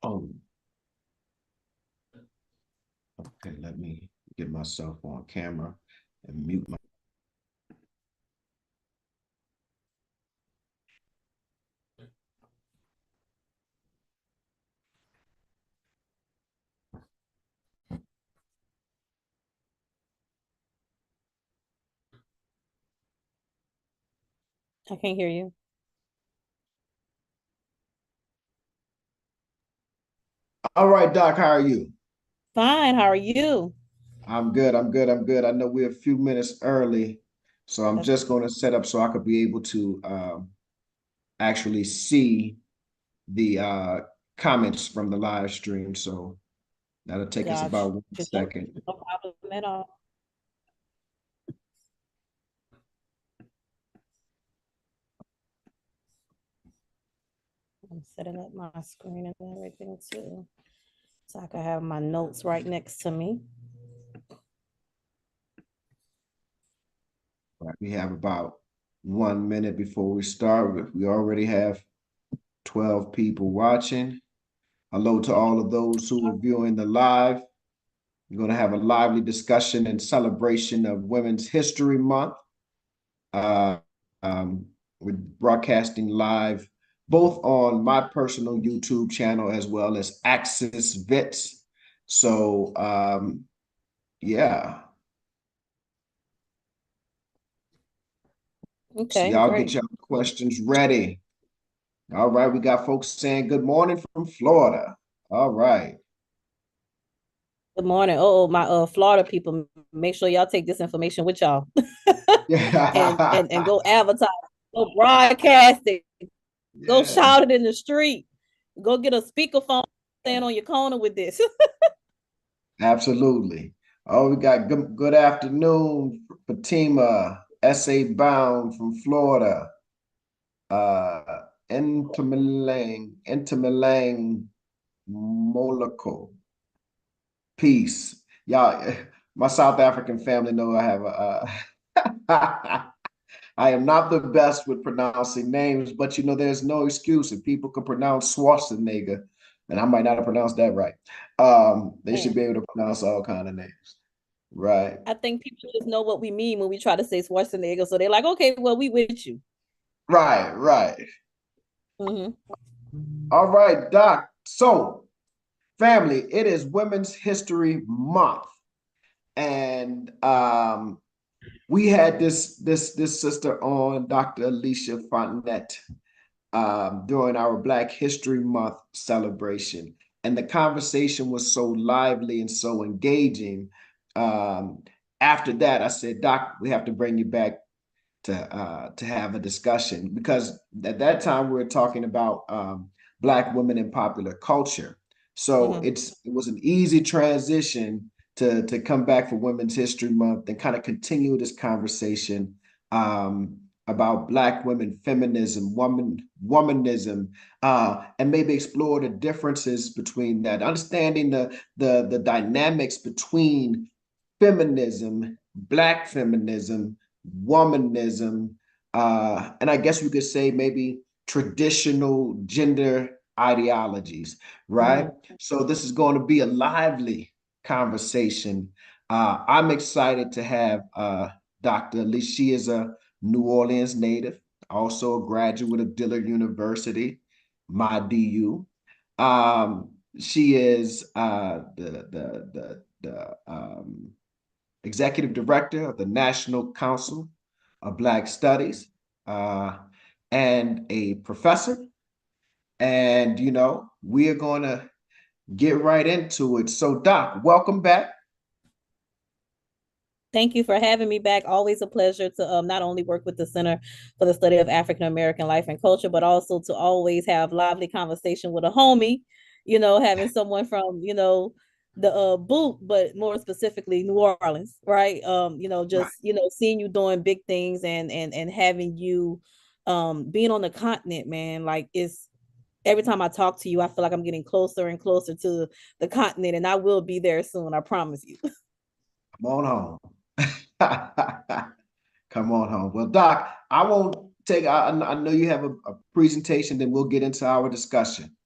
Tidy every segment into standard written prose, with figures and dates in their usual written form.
Oh, okay. Let me get myself on camera and mute my. I can't hear you. All right, Doc, how are you? Fine. How are you? I'm good. I'm good. I'm good. I know we're a few minutes early, so I'm That's just going to set up so I could be able to actually see the comments from the live stream. So that'll take us Gotcha. about 1 second. No problem at all. I'm setting up my screen and everything too, so I can have my notes right next to me. Right, we have about 1 minute before we start. We already have 12 people watching. Hello to all of those who are viewing the live. We're going to have a lively discussion and celebration of Women's History Month. Uh, um, we're broadcasting live both on my personal YouTube channel as well as Axis Vets. So, yeah. So Okay, y'all get great. your questions ready. All right, we got folks saying good morning from Florida. All right. Good morning. Oh, my Florida people, make sure y'all take this information with y'all and go advertise, go broadcast it, go Yeah, shout it in the street, go get a speakerphone, stand on your corner with this. absolutely. Oh, we got good afternoon, Fatima, SA Bound from Florida. Inter Molaco. Peace. Y'all, my South African family know I have I am not the best with pronouncing names, but there's no excuse. If people can pronounce Schwarzenegger, and I might not have pronounced that right, they should Man, be able to pronounce all kind of names. Right. I think people just know what we mean when we try to say Schwarzenegger, so they're like, okay, well, we with you. Right, right. Mm-hmm. All right, Doc. So, family, it is Women's History Month. And we had this sister on, Dr. Alicia Fontenette, during our Black History Month celebration. And the conversation was so lively and so engaging. Um, After that, I said, Doc, we have to bring you back to have a discussion because at that time we were talking about Black women in popular culture. So Mm-hmm. it was an easy transition to come back for Women's History Month and kind of continue this conversation about Black women, feminism, womanism, and maybe explore the differences between that, understanding the dynamics between feminism, Black feminism, womanism, and I guess we could say maybe traditional gender ideologies, right? Mm-hmm. So this is going to be a lively conversation. I'm excited to have Dr. Alicia. She is a New Orleans native, also a graduate of Dillard University, my DU. She is the executive director of the National Council of Black Studies, uh, and a professor. And, we are going to get right into it. So, Doc, welcome back. Thank you for having me back. Always a pleasure to not only work with the Center for the Study of African American Life and Culture, but also to always have lively conversation with a homie, having someone from, the boot, but more specifically New Orleans, right? Right. Just, seeing you doing big things and having you being on the continent, man, like it's every time I talk to you, I feel like I'm getting closer and closer to the continent, and I will be there soon, I promise you. Come on home. Come on home. Well, Doc, I won't I know you have a presentation, then we'll get into our discussion.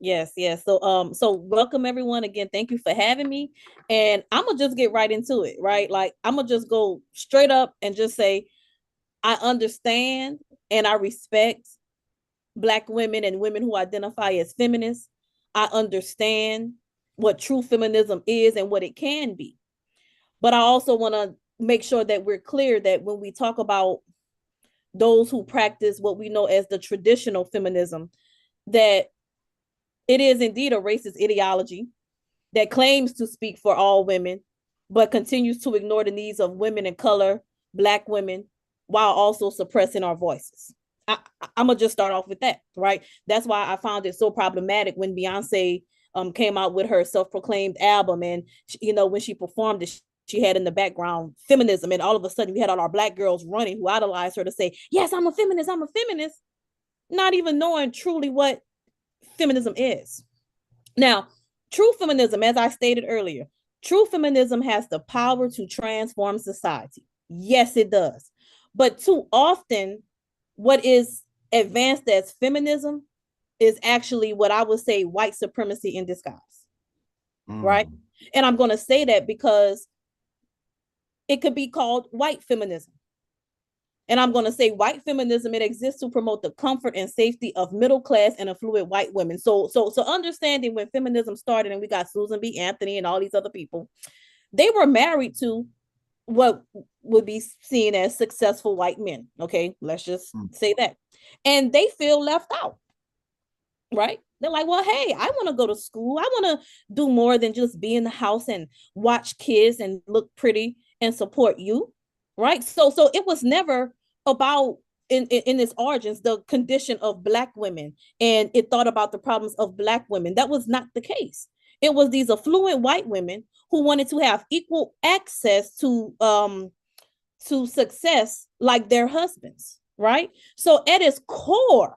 Yes, yes. So welcome everyone again. Thank you for having me. And I'm gonna just get right into it, right? Like I'm gonna just go straight up and just say I understand and I respect Black women and women who identify as feminists. I understand what true feminism is and what it can be. But I also want to make sure that we're clear that when we talk about those who practice what we know as the traditional feminism, that it is indeed a racist ideology that claims to speak for all women, but continues to ignore the needs of women of color, Black women, while also suppressing our voices. I'm gonna just start off with that, right? That's why I found it so problematic when Beyonce came out with her self-proclaimed album, and when she performed it, she had in the background feminism, and all of a sudden we had all our Black girls running who idolized her to say, "Yes, I'm a feminist. I'm a feminist," not even knowing truly what feminism is. Now, true feminism, as I stated earlier, true feminism has the power to transform society. Yes, it does. But too often, what is advanced as feminism is actually what I would say white supremacy in disguise, right? Mm. And I'm going to say that because it could be called white feminism. And I'm going to say white feminism, it exists to promote the comfort and safety of middle class and affluent white women. So understanding when feminism started and we got Susan B. Anthony and all these other people, they were married to what would be seen as successful white men. Okay, let's just Mm. say that. And they feel left out, right? They're like, well, hey, I want to go to school. I want to do more than just be in the house and watch kids and look pretty and support you, right? So it was never about in its origins the condition of Black women, and it thought about the problems of Black women. That was not the case. It was these affluent white women who wanted to have equal access to success like their husbands, right? So at its core,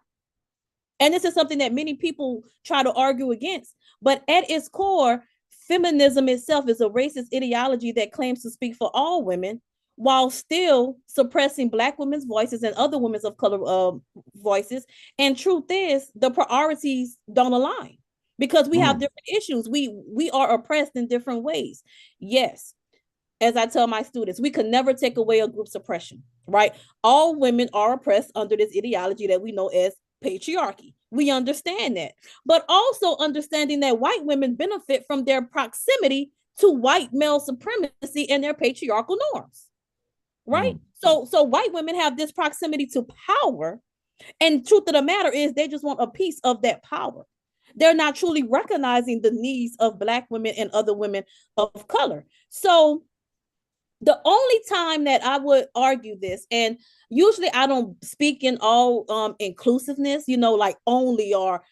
and this is something that many people try to argue against, but at its core, feminism itself is a racist ideology that claims to speak for all women while still suppressing Black women's voices and other women's of color voices. And truth is, the priorities don't align because we have Mm. different issues. We are oppressed in different ways. Yes, as I tell my students, we could never take away a group's oppression, right? All women are oppressed under this ideology that we know as patriarchy. We understand that, but also understanding that white women benefit from their proximity to white male supremacy and their patriarchal norms, right? Mm. So white women have this proximity to power, and truth of the matter is they just want a piece of that power. They're not truly recognizing the needs of Black women and other women of color. So the only time that I would argue this, and usually I don't speak in all inclusiveness, like only or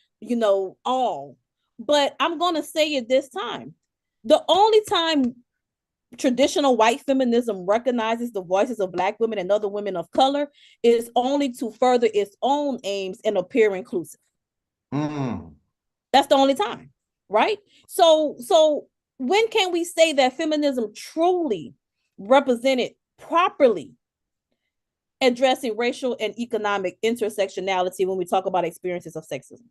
all, but I'm gonna say it this time. The only time traditional white feminism recognizes the voices of Black women and other women of color is only to further its own aims and appear inclusive. Mm. That's the only time, right? So when can we say that feminism truly represented properly addressing racial and economic intersectionality when we talk about experiences of sexism?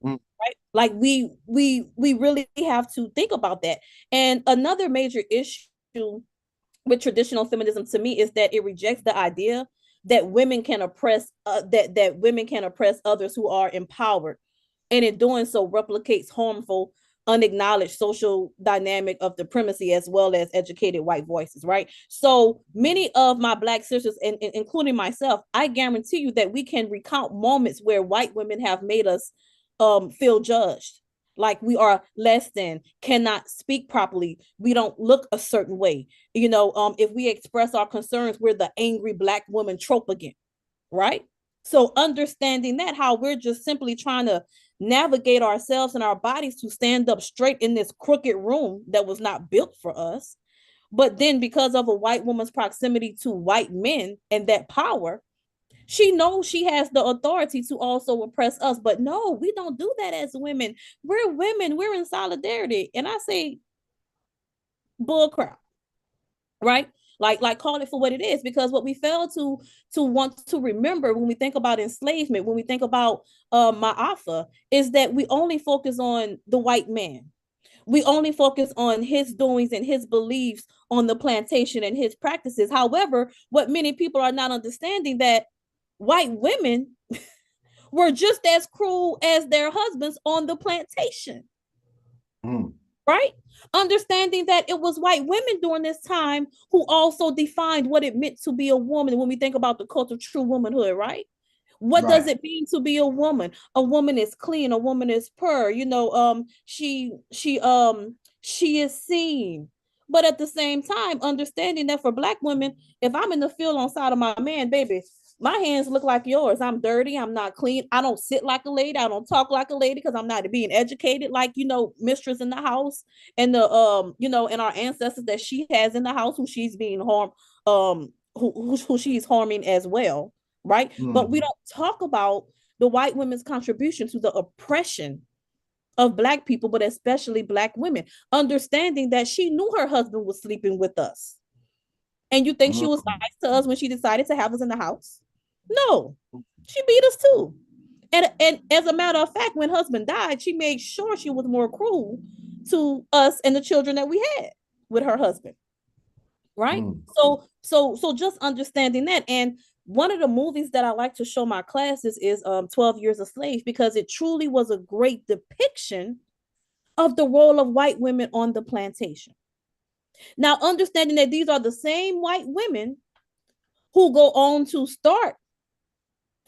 Mm. Right? Like we really have to think about that. And another major issue with traditional feminism to me is that it rejects the idea that women can oppress that women can oppress others who are empowered, and in doing so replicates harmful unacknowledged social dynamic of supremacy as well as educated white voices, right? So many of my Black sisters, and including myself, I guarantee you that we can recount moments where white women have made us feel judged, like we are less than, cannot speak properly, we don't look a certain way. If we express our concerns, we're the angry Black woman trope again, right? So understanding that, how we're just simply trying to navigate ourselves and our bodies to stand up straight in this crooked room that was not built for us. But then because of a white woman's proximity to white men and that power, she knows she has the authority to also oppress us. But no, we don't do that as women. We're women, we're in solidarity. And I say bull crap, right? Like call it for what it is, because what we fail to want to remember when we think about enslavement, when we think about Ma'afa, is that we only focus on the white man. We only focus on his doings and his beliefs on the plantation and his practices. However, what many people are not understanding, that white women were just as cruel as their husbands on the plantation. Right? Understanding that it was white women during this time who also defined what it meant to be a woman. When we think about the cult of true womanhood, right? What does it mean to be a woman? A woman is clean, a woman is pure, she is seen. But at the same time, understanding that for Black women, if I'm in the field on side of my man, baby, my hands look like yours. I'm dirty. I'm not clean. I don't sit like a lady. I don't talk like a lady because I'm not being educated like, mistress in the house, and and our ancestors that she has in the house who she's being harmed, who she's harming as well. Right. But we don't talk about the white women's contribution to the oppression of Black people, but especially Black women, understanding that she knew her husband was sleeping with us. And you think she was nice to us when she decided to have us in the house? No, she beat us too. And as a matter of fact, when husband died, she made sure she was more cruel to us and the children that we had with her husband. Right? So just understanding that. And one of the movies that I like to show my classes is 12 Years a Slave, because it truly was a great depiction of the role of white women on the plantation. Now, understanding that these are the same white women who go on to start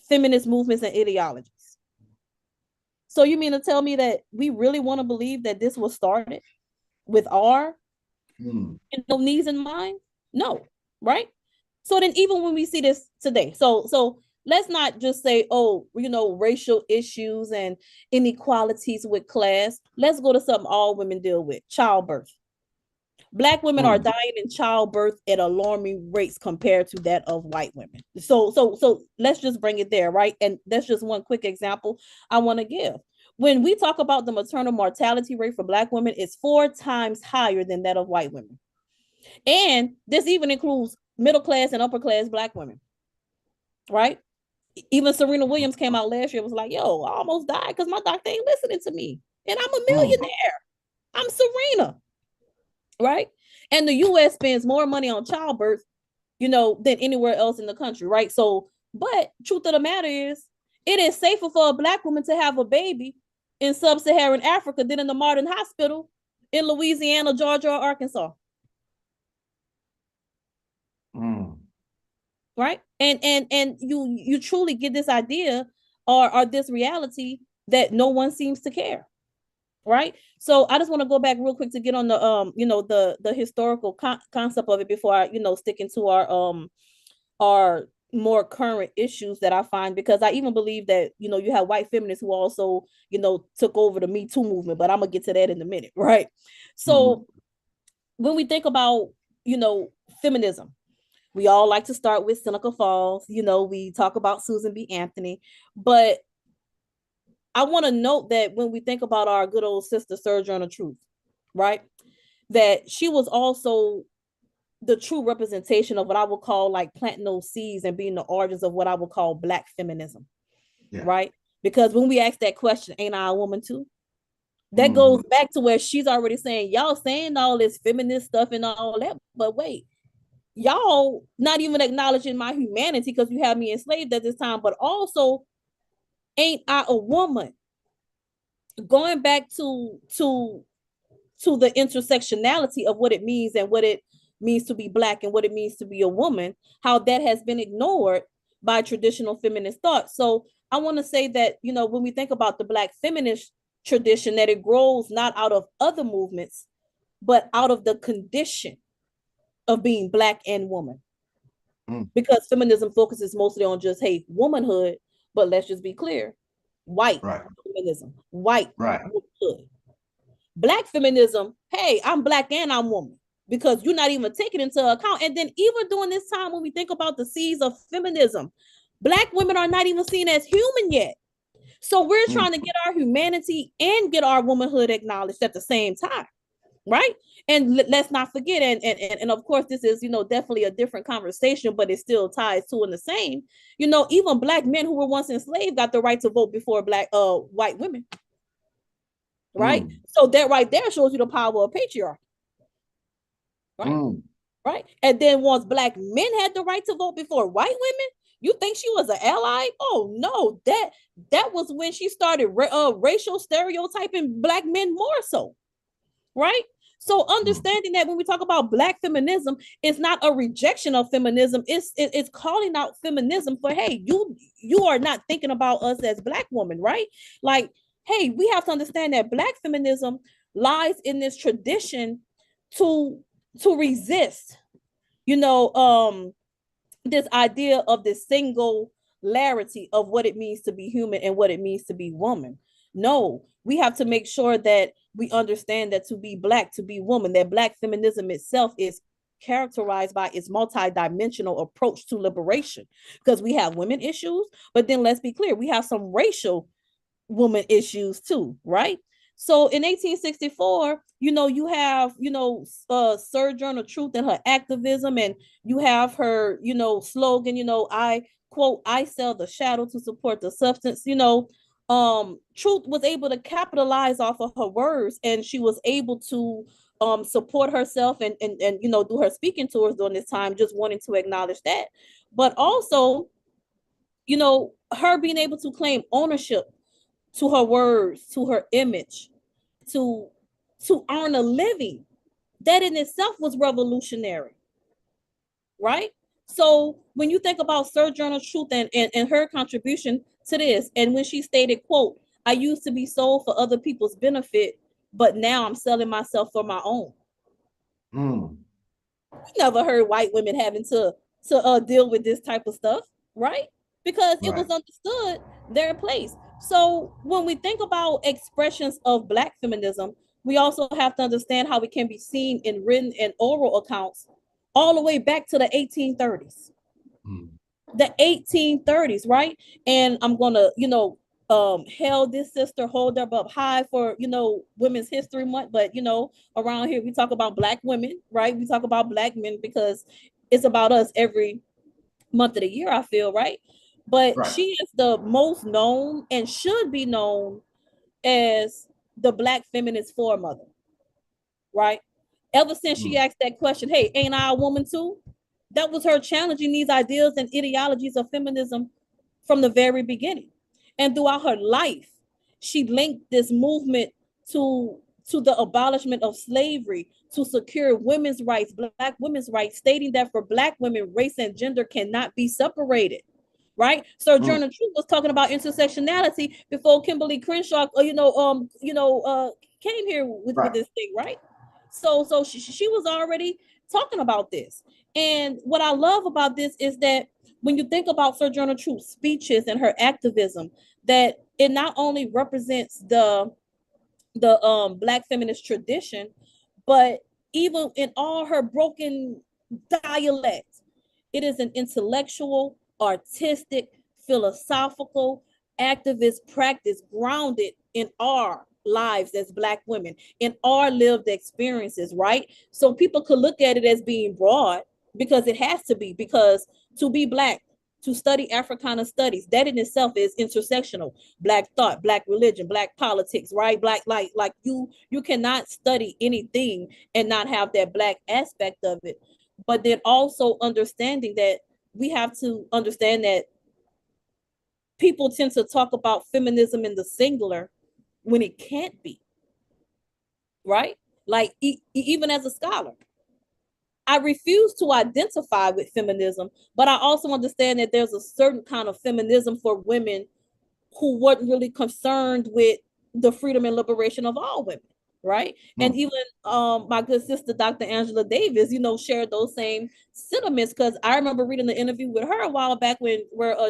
feminist movements and ideologies. So you mean to tell me that we really want to believe that this was started with our needs in mind? No, right? So then even when we see this today, so let's not just say, oh, racial issues and inequalities with class. Let's go to something all women deal with: childbirth. Black women are dying in childbirth at alarming rates compared to that of white women. So let's just bring it there, right? And that's just one quick example I want to give. When we talk about the maternal mortality rate for Black women, it's 4 times higher than that of white women. And this even includes middle class and upper class Black women, right? Even Serena Williams came out last year, was like, yo, I almost died because my doctor ain't listening to me. And I'm a millionaire. I'm Serena. Right? And the US spends more money on childbirth, than anywhere else in the country, right? So, but truth of the matter is, it is safer for a Black woman to have a baby in sub-Saharan Africa than in the modern hospital in Louisiana, Georgia, or Arkansas. Right? And you truly get this idea or this reality that no one seems to care. Right? So I just want to go back real quick to get on the the historical concept of it before I stick into our more current issues that I find, because I even believe that you have white feminists who also took over the Me Too movement, but I'm gonna get to that in a minute. Right? So when we think about feminism, we all like to start with Seneca Falls. We talk about Susan B. Anthony, but I want to note that when we think about our good old sister Sojourner Truth, right, that she was also the true representation of what I would call like planting those seeds and being the origins of what I would call Black feminism, right? Because when we ask that question, ain't I a woman too? That goes back to where she's already saying, y'all saying all this feminist stuff and all that, but wait, y'all not even acknowledging my humanity because you have me enslaved at this time, but also, ain't I a woman? Going back to the intersectionality of what it means and what it means to be Black and what it means to be a woman, how that has been ignored by traditional feminist thought. So I want to say that, when we think about the Black feminist tradition, that it grows not out of other movements, but out of the condition of being Black and woman. Because feminism focuses mostly on just, hey, womanhood, but let's just be clear, white feminism, white womanhood. Black feminism, hey, I'm Black and I'm woman, because you're not even taking into account. And then even during this time, when we think about the seeds of feminism, Black women are not even seen as human yet. So we're trying to get our humanity and get our womanhood acknowledged at the same time. right? And let's not forget, and of course, this is, definitely a different conversation, but it still ties two in the same. Even Black men who were once enslaved got the right to vote before white women, right? Mm. So that right there shows you the power of patriarchy, right? Mm. Right. And then once Black men had the right to vote before white women, you think she was an ally? Oh no, that was when she started racial stereotyping Black men more so, right? So Mm. understanding that when we talk about Black feminism, it's not a rejection of feminism. It's calling out feminism for, hey, you are not thinking about us as Black women, right? Like, hey, we have to understand that Black feminism lies in this tradition to resist, you know, this idea of the singularity of what it means to be human and what it means to be woman. No, we have to make sure that we understand that to be Black, to be woman, that Black feminism itself is characterized by its multidimensional approach to liberation, because we have women issues, but then let's be clear, we have some racial woman issues too, right? So in 1864, you have, Sojourner Truth and her activism, and you have her, slogan, I quote, I sell the shadow to support the substance. Truth was able to capitalize off of her words, and she was able to support herself and do her speaking tours during this time, just wanting to acknowledge that. But also, her being able to claim ownership to her words, to her image, to earn a living. That in itself was revolutionary, right? So when you think about Sojourner Truth and her contribution to this, and when she stated, quote, I used to be sold for other people's benefit, but now I'm selling myself for my own. Mm. We never heard white women having to deal with this type of stuff, right? Because it Right. was understood their place. So when we think about expressions of Black feminism, we also have to understand how it can be seen in written and oral accounts all the way back to the 1830s. Mm. The 1830s, right? And I'm gonna, hail this sister, hold her up high for, Women's History Month. But around here we talk about Black women, right? We talk about Black men because it's about us every month of the year, I feel, right? But Right. she is the most known and should be known as the Black feminist foremother, right? Ever since she Mm. asked that question, hey, ain't I a woman too? That was her challenging these ideas and ideologies of feminism from the very beginning. And throughout her life, she linked this movement to the abolishment of slavery, to secure women's rights, Black women's rights, stating that for Black women, race and gender cannot be separated. Right. So Mm. Sojourner Truth was talking about intersectionality before Kimberly Crenshaw, came here with Right. this thing, right? So she was already talking about this. And what I love about this is that when you think about Sojourner Truth's speeches and her activism, that it not only represents the Black feminist tradition, but even in all her broken dialect, it is an intellectual, artistic, philosophical, activist practice grounded in our lives as Black women, in our lived experiences, right? So people could look at it as being broad, because it has to be, because to be Black, to study Africana studies, that in itself is intersectional. Black thought, Black religion, Black politics, right? Black, like you cannot study anything and not have that Black aspect of it. But then also understanding that we have to understand that people tend to talk about feminism in the singular when it can't be, right? Like even as a scholar, I refuse to identify with feminism, but I also understand that there's a certain kind of feminism for women who weren't really concerned with the freedom and liberation of all women, right? And Mm. even my good sister, Dr. Angela Davis, shared those same sentiments, because I remember reading the interview with her a while back where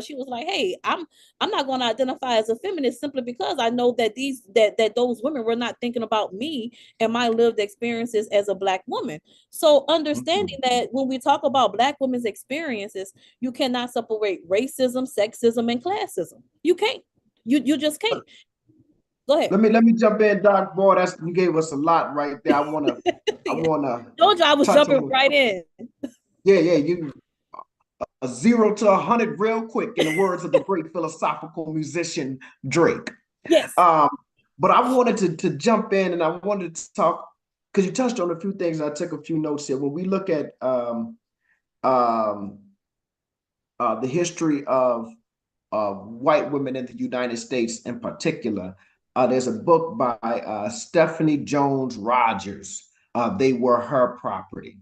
she was like, "Hey, I'm not going to identify as a feminist simply because I know that those women were not thinking about me and my lived experiences as a Black woman." So understanding Mm. that when we talk about Black women's experiences, you cannot separate racism, sexism, and classism. You can't. You just can't. Go ahead. Let me jump in, Doc. Boy, you gave us a lot right there. I Yeah. wanna Told you I was touch jumping on. right in. Yeah, yeah, you a 0 to 100 real quick, in the words of the great philosophical musician Drake. Yes. Um, but I wanted to jump in, and I wanted to talk because you touched on a few things. I took a few notes here. When we look at um, the history of white women in the United States in particular, there's a book by Stephanie Jones Rogers. They Were Her Property,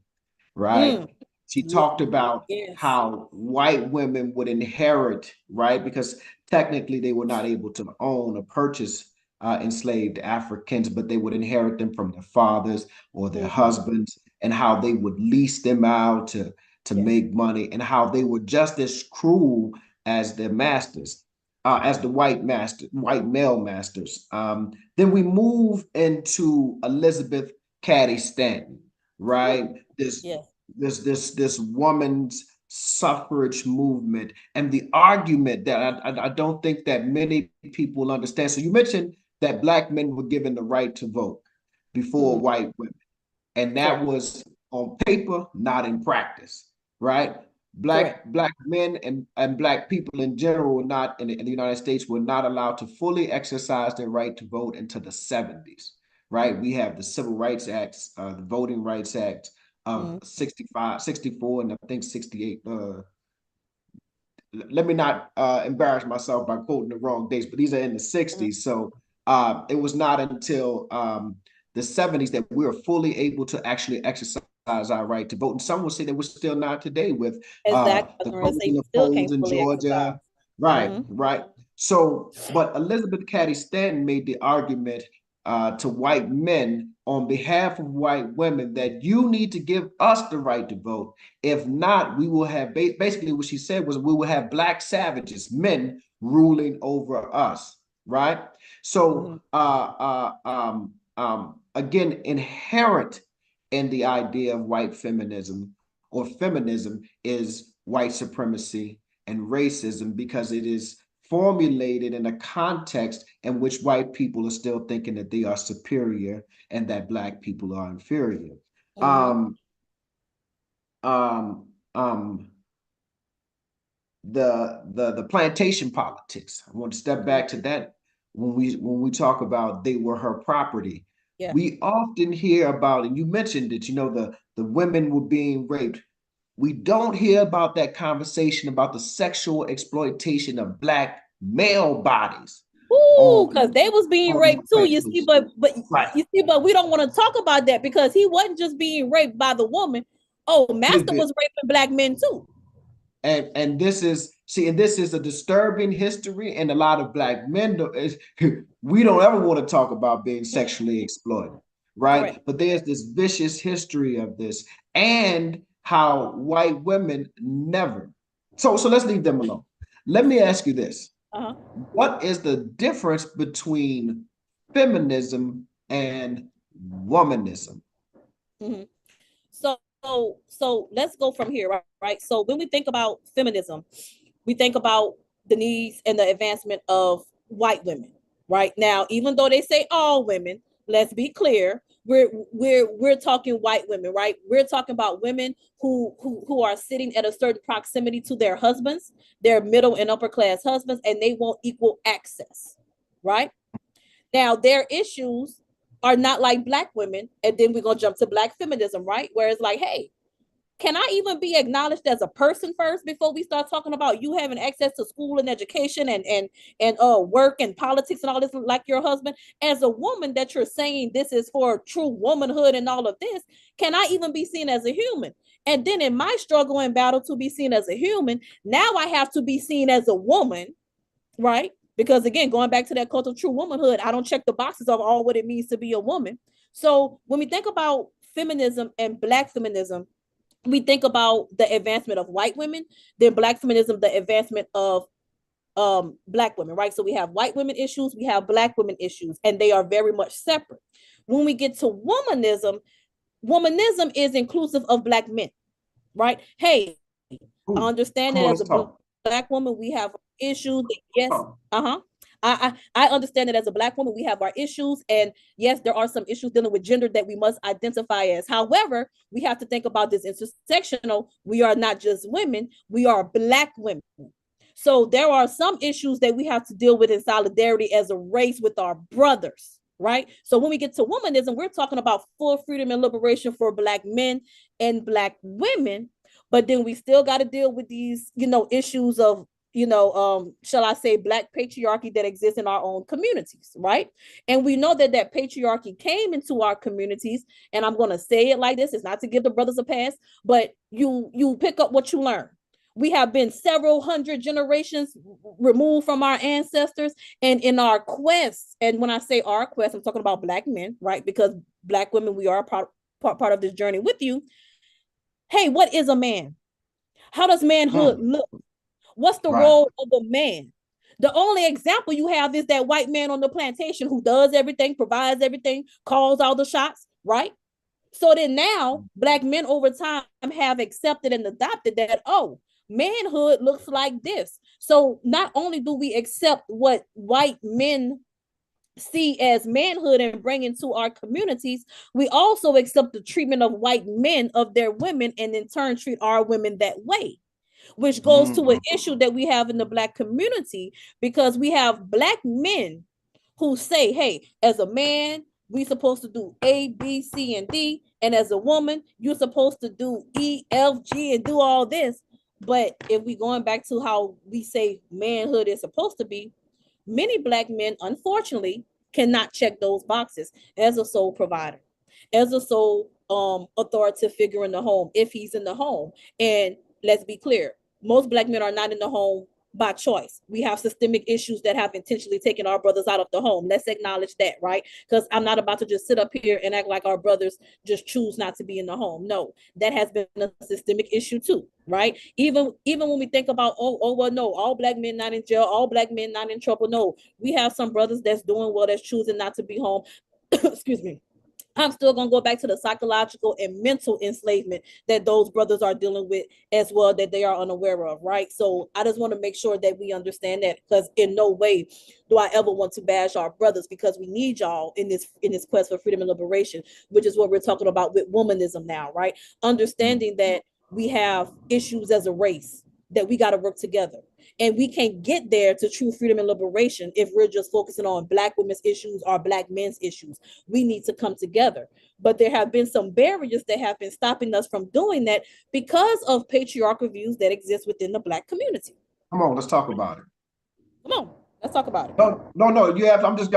right? Mm. She Yeah. talked about Yes. how white women would inherit, right? Because technically they were not able to own or purchase enslaved Africans, but they would inherit them from their fathers or their Mm-hmm. husbands, and how they would lease them out to Yes. make money, and how they were just as cruel as their masters, as the white male masters. Then we move into Elizabeth Cady Stanton, right? This Yes. this woman's suffrage movement, and the argument that I don't think that many people understand. So you mentioned that Black men were given the right to vote before Mm. white women, and that Correct. was on paper, not in practice, right? Correct. Black men and Black people in general were not in the United States were not allowed to fully exercise their right to vote until the 70s, right? We have the Civil Rights Acts, the Voting Rights Act of Mm. 65, 64, and I think 68. Let me not embarrass myself by quoting the wrong dates, but these are in the Mm. 60s. So it was not until the 70s that we were fully able to actually exercise our right to vote. And some would say that we're still not today with Exactly. I was the going to say closing you of still polls can't in fully exercise. Georgia. Right, Mm-hmm. right. So, but Elizabeth Cady Stanton made the argument to white men on behalf of white women that you need to give us the right to vote. If not, we will have basically what she said was we will have Black savages, men ruling over us, right? Mm-hmm. So, again, inherent in the idea of white feminism or feminism is white supremacy and racism, because it is formulated in a context in which white people are still thinking that they are superior and that Black people are inferior. Mm-hmm. Um, um, um, the plantation politics. I want to step back to that. When we talk about they were her property, Yeah. we often hear about, and you mentioned it, the women were being raped. We don't hear about that conversation about the sexual exploitation of Black male bodies Ooh, because on they was being on raped too. You see, plantations. but Right. you see, but we don't want to talk about that because he wasn't just being raped by the woman. Oh, Master was raping Black men too. And this is and this is a disturbing history, and a lot of Black men we don't ever want to talk about being sexually exploited, Correct. right? But there's this vicious history of this, and how white women never. So let's leave them alone. Let me ask you this: Uh-huh. what is the difference between feminism and womanism? Mm-hmm. So let's go from here, right? So when we think about feminism, we think about the needs and the advancement of white women, right? Now, even though they say all women, let's be clear, we're talking white women, right? We're talking about women who are sitting at a certain proximity to their husbands, their middle and upper class husbands, and they want equal access, right? Now, their issues are not like Black women, and then we're gonna jump to Black feminism, right? Where it's like, hey, can I even be acknowledged as a person first before we start talking about you having access to school and education and work and politics and all this like your husband? As a woman that you're saying this is for true womanhood and all of this, can I even be seen as a human? And then in my struggle and battle to be seen as a human, now I have to be seen as a woman, right? Because again, going back to that cult of true womanhood, I don't check the boxes of all what it means to be a woman. So when we think about feminism and Black feminism, we think about the advancement of white women, then Black feminism, the advancement of Black women, right? So we have white women issues, we have Black women issues, and they are very much separate. When we get to womanism, womanism is inclusive of Black men, right? Hey, I Ooh, understand come that on, as let's a talk. Black woman, we have issues. Yes, uh-huh. I understand that as a Black woman, we have our issues. And yes, there are some issues dealing with gender that we must identify as. However, we have to think about this intersectional. We are not just women, we are Black women. So there are some issues that we have to deal with in solidarity as a race with our brothers, right? So when we get to womanism, we're talking about full freedom and liberation for Black men and Black women. But then we still got to deal with these, issues of, shall I say, Black patriarchy that exists in our own communities, right? And we know that that patriarchy came into our communities, and I'm going to say it like this: it's not to give the brothers a pass, but you pick up what you learn. We have been several hundred generations removed from our ancestors, and in our quest, and when I say our quest, I'm talking about Black men, right? Because Black women, we are part of this journey with you. Hey, what is a man? How does manhood look? What's the Right. role of a man? The only example you have is that white man on the plantation who does everything, provides everything, calls all the shots, right? So then now Black men over time have accepted and adopted that, oh, manhood looks like this. So not only do we accept what white men see as manhood and bring into our communities, we also accept the treatment of white men of their women, and in turn treat our women that way, which goes to an issue that we have in the Black community, because we have Black men who say, hey, as a man, we supposed to do A, B, C, and D, and as a woman, you're supposed to do E, F, G, and do all this. But if we going back to how we say manhood is supposed to be, many Black men, unfortunately, cannot check those boxes as a sole provider, as a sole authoritative figure in the home, if he's in the home. And let's be clear, most Black men are not in the home by choice. We have systemic issues that have intentionally taken our brothers out of the home. Let's acknowledge that, right? Because I'm not about to just sit up here and act like our brothers just choose not to be in the home. No, that has been a systemic issue too, right? Even when we think about, well, no, all Black men not in jail, all Black men not in trouble. No, we have some brothers that's doing well, that's choosing not to be home. Excuse me. I'm still going to go back to the psychological and mental enslavement that those brothers are dealing with as well, that they are unaware of, right? So I just want to make sure that we understand that, because in no way do I ever want to bash our brothers, because we need y'all in this quest for freedom and liberation, which is what we're talking about with womanism now, right? Understanding that we have issues as a race that we got to work together. And we can't get there to true freedom and liberation if we're just focusing on Black women's issues or Black men's issues. We need to come together. But there have been some barriers that have been stopping us from doing that because of patriarchal views that exist within the Black community. Come on, let's talk about it. Come on, let's talk about it. No. You have. I'm just.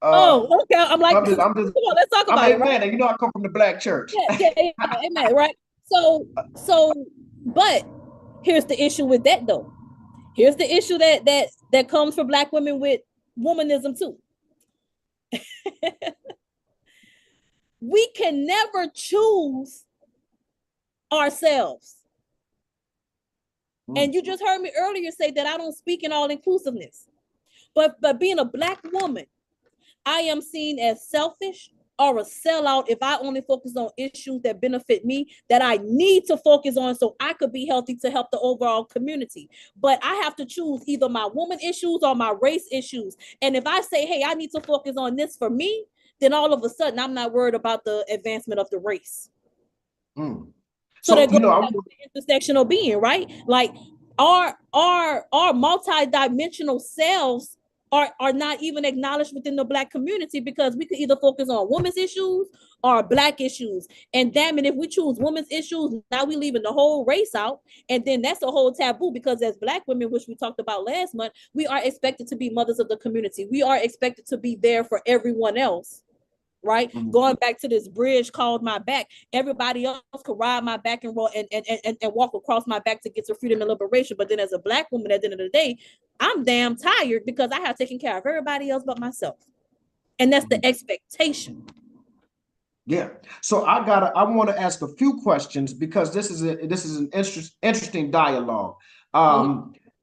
Oh, okay. I'm like, I'm just. come on, let's talk about it, right? Man, you know, I come from the Black church. Yeah, amen, right? So, but here's the issue with that, though. Here's the issue that comes for Black women with womanism too. We can never choose ourselves. And you just heard me earlier say that I don't speak in all inclusiveness. But being a Black woman, I am seen as selfish or a sellout if I only focus on issues that benefit me, that I need to focus on so I could be healthy to help the overall community. But I have to choose either my woman issues or my race issues. And if I say, hey, I need to focus on this for me, then all of a sudden I'm not worried about the advancement of the race. So that goes back to the intersectional being, right? Like our multi-dimensional selves are not even acknowledged within the Black community, because we could either focus on women's issues or Black issues. And damn it, if we choose women's issues, now we leaving the whole race out. And then that's a whole taboo, because as Black women, which we talked about last month, we are expected to be mothers of the community. We are expected to be there for everyone else. Right? Going back to this bridge called my back, everybody else could ride my back and roll and walk across my back to get to freedom and liberation. But then as a Black woman, at the end of the day, I'm damn tired because I have taken care of everybody else but myself. And that's the expectation. Yeah. So I want to ask a few questions, because this is an interesting dialogue.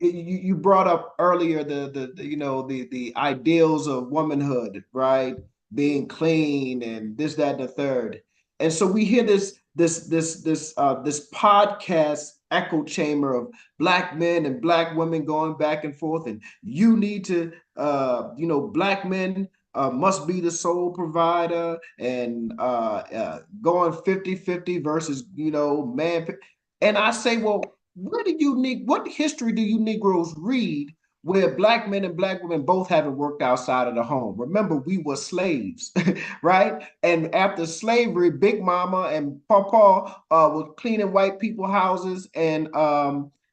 You brought up earlier the ideals of womanhood, right? Being clean and this, that, and the third. And so we hear this podcast echo chamber of black men and black women going back and forth, and you need to, black men must be the sole provider, and going 50-50 versus, man. And I say, well, what history do you Negroes read where black men and black women both haven't worked outside of the home? Remember, we were slaves, right? And after slavery, Big Mama and Papa was cleaning white people houses and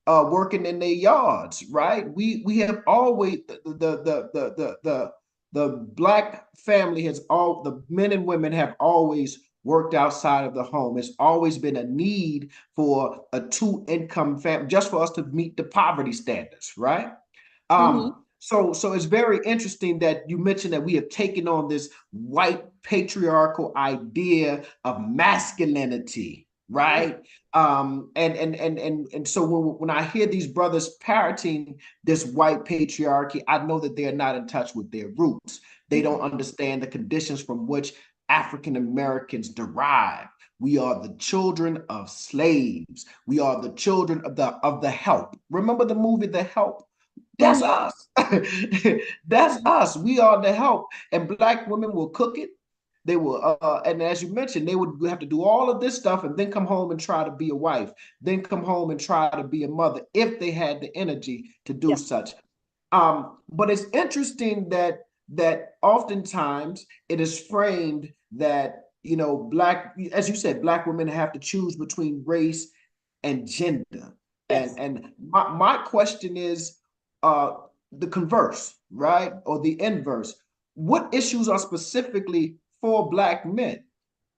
working in their yards, right? We have always the black family has all the men and women have always worked outside of the home. It's always been a need for a two-income family just for us to meet the poverty standards, right? So it's very interesting that you mentioned that we have taken on this white patriarchal idea of masculinity, right? And so when I hear these brothers parroting this white patriarchy, I know that they're not in touch with their roots. They don't understand the conditions from which African Americans derive. We are the children of slaves. We are the children of the help. Remember the movie The Help? That's us. That's us. We are the help. And black women will cook it. They will, and as you mentioned, they would have to do all of this stuff and then come home and try to be a wife, then come home and try to be a mother if they had the energy to do such. But it's interesting that oftentimes it is framed that, black, as you said, black women have to choose between race and gender. And my question is the converse, right? Or the inverse. What issues are specifically for black men,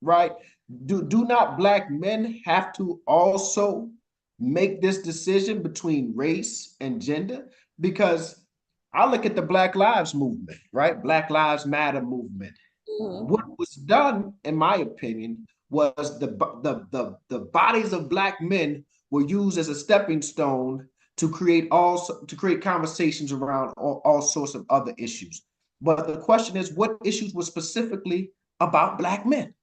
right? Do not black men have to also make this decision between race and gender? Because I look at the Black Lives Movement, right? Black Lives Matter movement. What was done, in my opinion, was the bodies of black men were used as a stepping stone to create conversations around all sorts of other issues. But the question is, what issues were specifically about black men?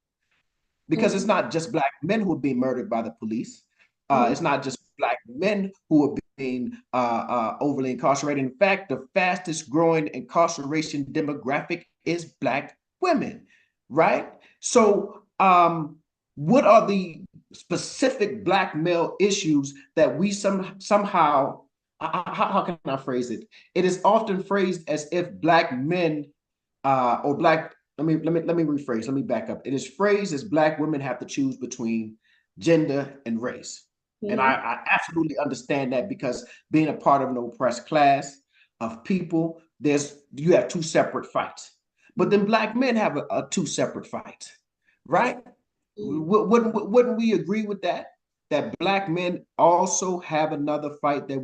Because it's not just black men who are being murdered by the police. It's not just black men who are being overly incarcerated. In fact, the fastest growing incarceration demographic is black women, right? So what are the specific black male issues that we somehow, how can I phrase it? It is often phrased as if black men or black, let me rephrase, let me back up. It is phrased as black women have to choose between gender and race. And I absolutely understand that, because being a part of an oppressed class of people, you have two separate fights. But then black men have a two separate fights, right? Wouldn't we agree with that? That black men also have another fight, that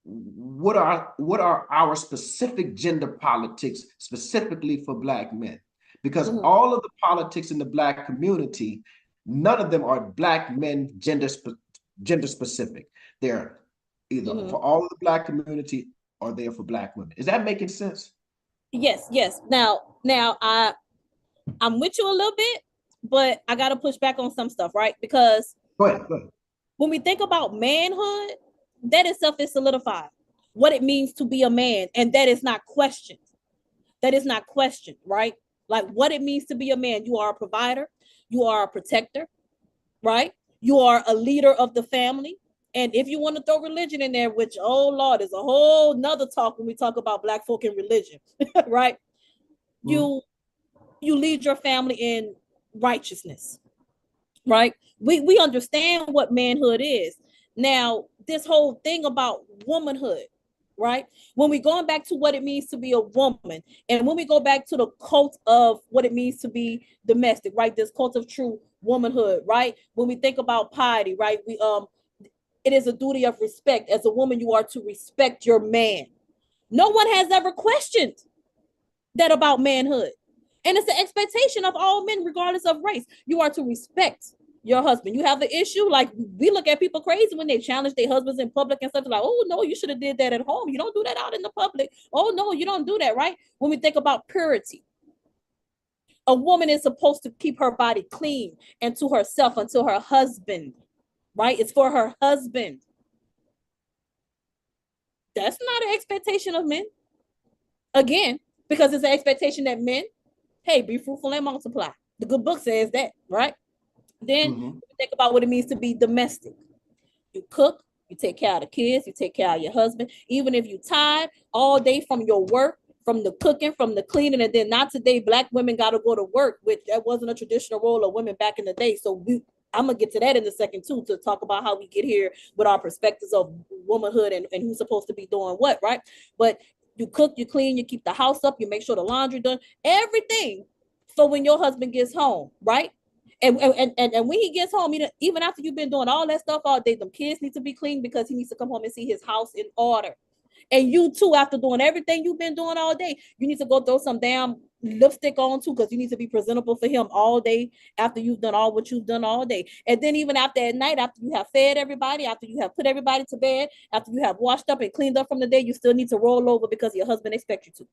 what are our specific gender politics specifically for black men? Because all of the politics in the black community, none of them are black men gender specific. They're either for all of the black community or they're for black women. Is that making sense? Yes. Now I'm with you a little bit, but I got to push back on some stuff, right? Because go ahead. When we think about manhood, that itself is solidified. What it means to be a man, and that is not questioned. That is not questioned, right? Like what it means to be a man. You are a provider, you are a protector, right? You are a leader of the family. And if you want to throw religion in there, which, oh Lord, is a whole nother talk when we talk about black folk and religion, right? You lead your family in righteousness, right? We understand what manhood is. Now, this whole thing about womanhood, right? When we going back to what it means to be a woman, and when we go back to the cult of what it means to be domestic, right? This cult of true womanhood, right? When we think about piety, right? It is a duty of respect. As a woman, you are to respect your man. No one has ever questioned that about manhood. And it's the expectation of all men, regardless of race. You are to respect your husband. You have the issue, like we look at people crazy when they challenge their husbands in public and stuff, like, oh no, you should have did that at home. You don't do that out in the public. Oh no, you don't do that, right? When we think about purity, a woman is supposed to keep her body clean and to herself until her husband right? It's for her husband. That's not an expectation of men. Again, because it's an expectation that men, hey, be fruitful and multiply. The good book says that, right? Then think about what it means to be domestic. You cook, you take care of the kids, you take care of your husband. Even if you tired all day from your work, from the cooking, from the cleaning, and then not today, Black women got to go to work, which that wasn't a traditional role of women back in the day. So I'm gonna get to that in a second too, to talk about how we get here with our perspectives of womanhood and who's supposed to be doing what, right? But you cook, you clean, you keep the house up, you make sure the laundry done, everything for when your husband gets home, right? And when he gets home, even after you've been doing all that stuff all day, the kids need to be clean because he needs to come home and see his house in order. And you too, after doing everything you've been doing all day, you need to go throw some damn lipstick on too, because you need to be presentable for him all day after you've done all what you've done all day. And then even after at night, after you have fed everybody, after you have put everybody to bed, after you have washed up and cleaned up from the day, you still need to roll over because your husband expects you to,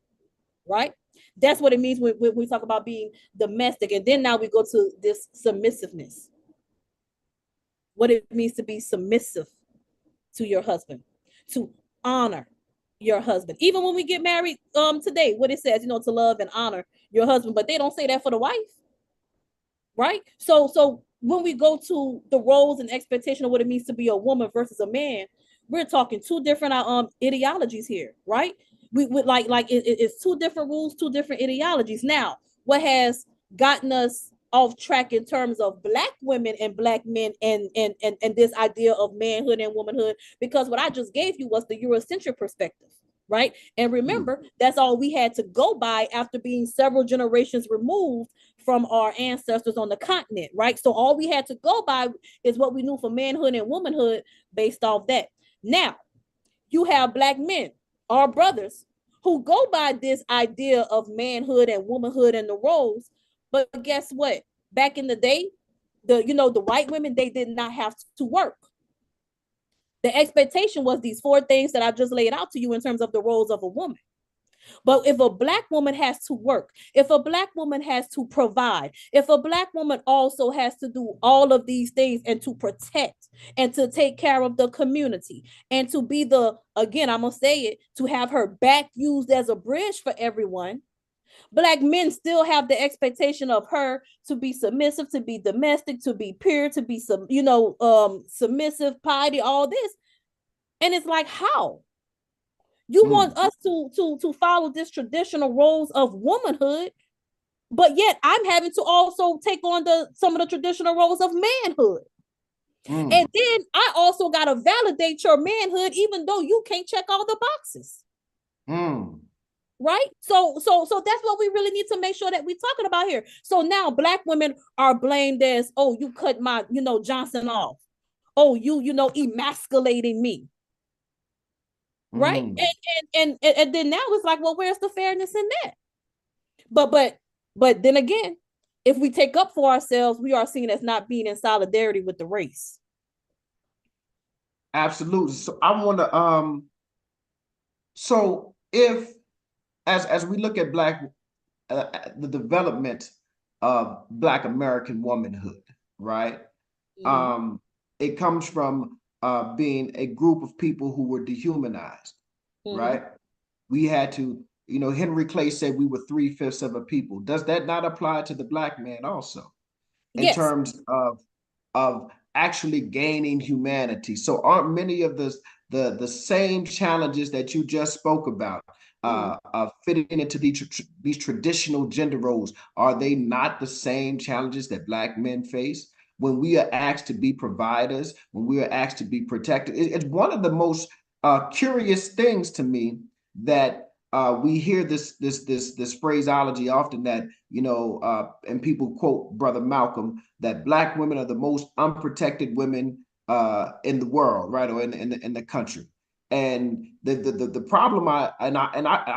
right? That's what it means when we talk about being domestic. And then now we go to this submissiveness. What it means to be submissive to your husband, to honor your husband. Even when we get married today, what it says, to love and honor your husband, but they don't say that for the wife, right? So when we go to the roles and expectation of what it means to be a woman versus a man, we're talking two different ideologies here, right? We would it's two different rules, two different ideologies. Now, what has gotten us off track in terms of Black women and Black men and this idea of manhood and womanhood, because what I just gave you was the Eurocentric perspective, right? And remember, that's all we had to go by after being several generations removed from our ancestors on the continent, right? So all we had to go by is what we knew for manhood and womanhood based off that. Now, you have Black men, our brothers, who go by this idea of manhood and womanhood and the roles. But guess what? Back in the day, the white women, they did not have to work. The expectation was these four things that I just laid out to you in terms of the roles of a woman. But if a Black woman has to work, if a Black woman has to provide, if a Black woman also has to do all of these things and to protect and to take care of the community and to be again, I'm going to say it, to have her back used as a bridge for everyone, Black men still have the expectation of her to be submissive, to be domestic, to be pure, to be submissive, piety, all this. And it's like, how? You want us to follow this traditional roles of womanhood, but yet I'm having to also take on some of the traditional roles of manhood. And then I also got to validate your manhood, even though you can't check all the boxes. Right? So that's what we really need to make sure that we're talking about here. So now Black women are blamed as, oh, you cut my, Johnson off. Oh, you emasculating me. Right? And then now it's like, well, where's the fairness in that? But then again, if we take up for ourselves, we are seen as not being in solidarity with the race. Absolutely. So I want to so if as we look at the development of Black American womanhood, right? It comes from being a group of people who were dehumanized, right? We had to, Henry Clay said we were 3/5 of a people. Does that not apply to the Black man also? In terms of actually gaining humanity. So aren't many of the same challenges that you just spoke about, fitting into these traditional gender roles, are they not the same challenges that Black men face? When we are asked to be providers, when we are asked to be protected, it's one of the most curious things to me that we hear this phraseology often that, and people quote Brother Malcolm, that Black women are the most unprotected women in the world, right, or in the country. And the problem I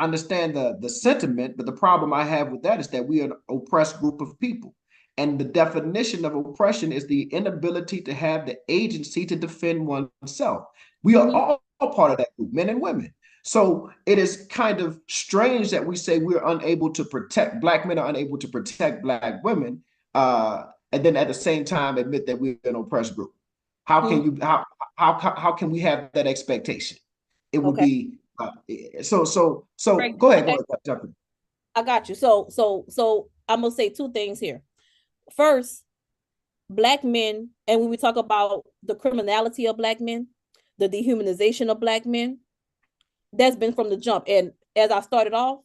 understand the sentiment, but the problem I have with that is that we are an oppressed group of people. And the definition of oppression is the inability to have the agency to defend oneself. We are all part of that group, men and women. So it is kind of strange that we say we're unable to protect, Black men are unable to protect Black women, and then at the same time admit that we're an oppressed group. How can you how can we have that expectation? It would Okay. be so Great. go ahead, Okay. jump in. I got you. So I'm gonna say two things here. First, Black men, and when we talk about the criminality of Black men, the dehumanization of Black men, that's been from the jump. And as I started off,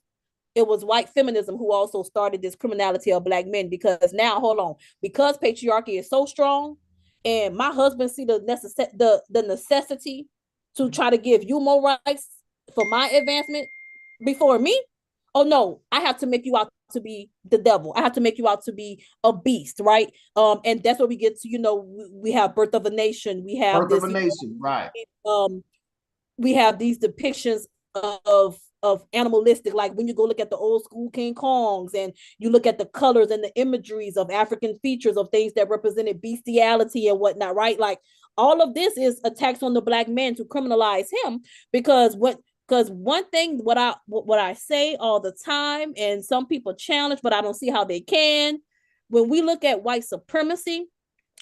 it was white feminism who also started this criminality of Black men, because now, hold on, because patriarchy is so strong, and my husband see the necessity to try to give you more rights for my advancement before me. Oh no, I have to make you out to be the devil. I have to make you out to be a beast, right? And that's where we get to, we have Birth of a Nation. We have Birth of this, a Nation, right? we have these depictions of animalistic, like when you go look at the old school King Kongs, and you look at the colors and the imageries of African features of things that represented bestiality and whatnot, right? Like all of this is attacks on the Black man to criminalize him, because one thing, what I say all the time, and some people challenge, but I don't see how they can. When we look at white supremacy,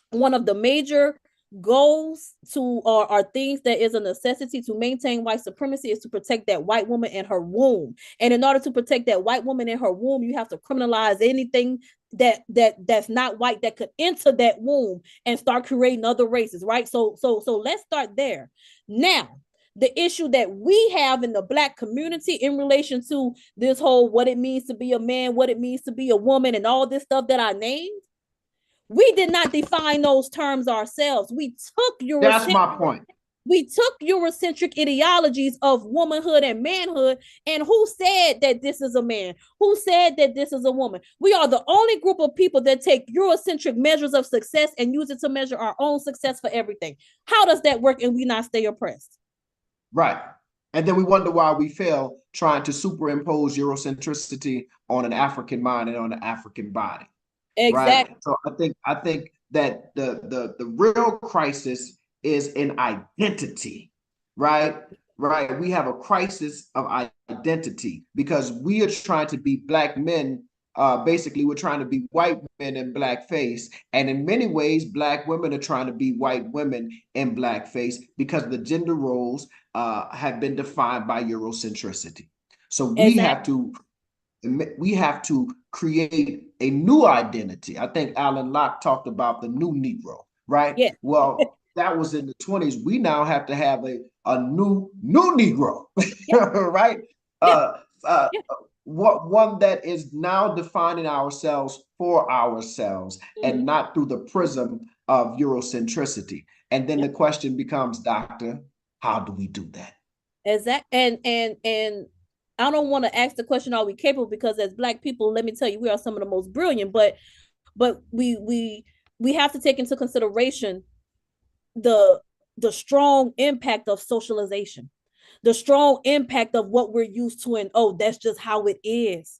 one of the major goals to, or things that is a necessity to maintain white supremacy, is to protect that white woman in her womb. And in order to protect that white woman in her womb, you have to criminalize anything that's not white that could enter that womb and start creating other races, right? So let's start there. Now, the issue that we have in the Black community in relation to this whole what it means to be a man, what it means to be a woman, and all this stuff that I named, we did not define those terms ourselves. That's my point. We took Eurocentric ideologies of womanhood and manhood, and who said that this is a man? Who said that this is a woman? We are the only group of people that take Eurocentric measures of success and use it to measure our own success for everything. How does that work and we not stay oppressed? Right. And then we wonder why we fail trying to superimpose Eurocentricity on an African mind and on an African body. Right. Exactly. So I think that the real crisis is in identity, right? Right. We have a crisis of identity because we are trying to be Black men. Basically, we're trying to be white men in blackface. And in many ways, Black women are trying to be white women in blackface because the gender roles have been defined by Eurocentricity. So Exactly. we have to create a new identity. I think Alan Locke talked about the new Negro, right? Yeah. Well, that was in the 20s. We now have to have a new Negro, Yeah. right? Yeah. Uh, uh, Yeah. one that is now defining ourselves for ourselves and Mm-hmm. not through the prism of Eurocentricity. And then Yeah. the question becomes, Doctor, how do we do that? Exactly. And I don't want to ask the question, are we capable? Because as Black people, let me tell you, we are some of the most brilliant, but we have to take into consideration the the strong impact of socialization, the strong impact of what we're used to, and oh, that's just how it is.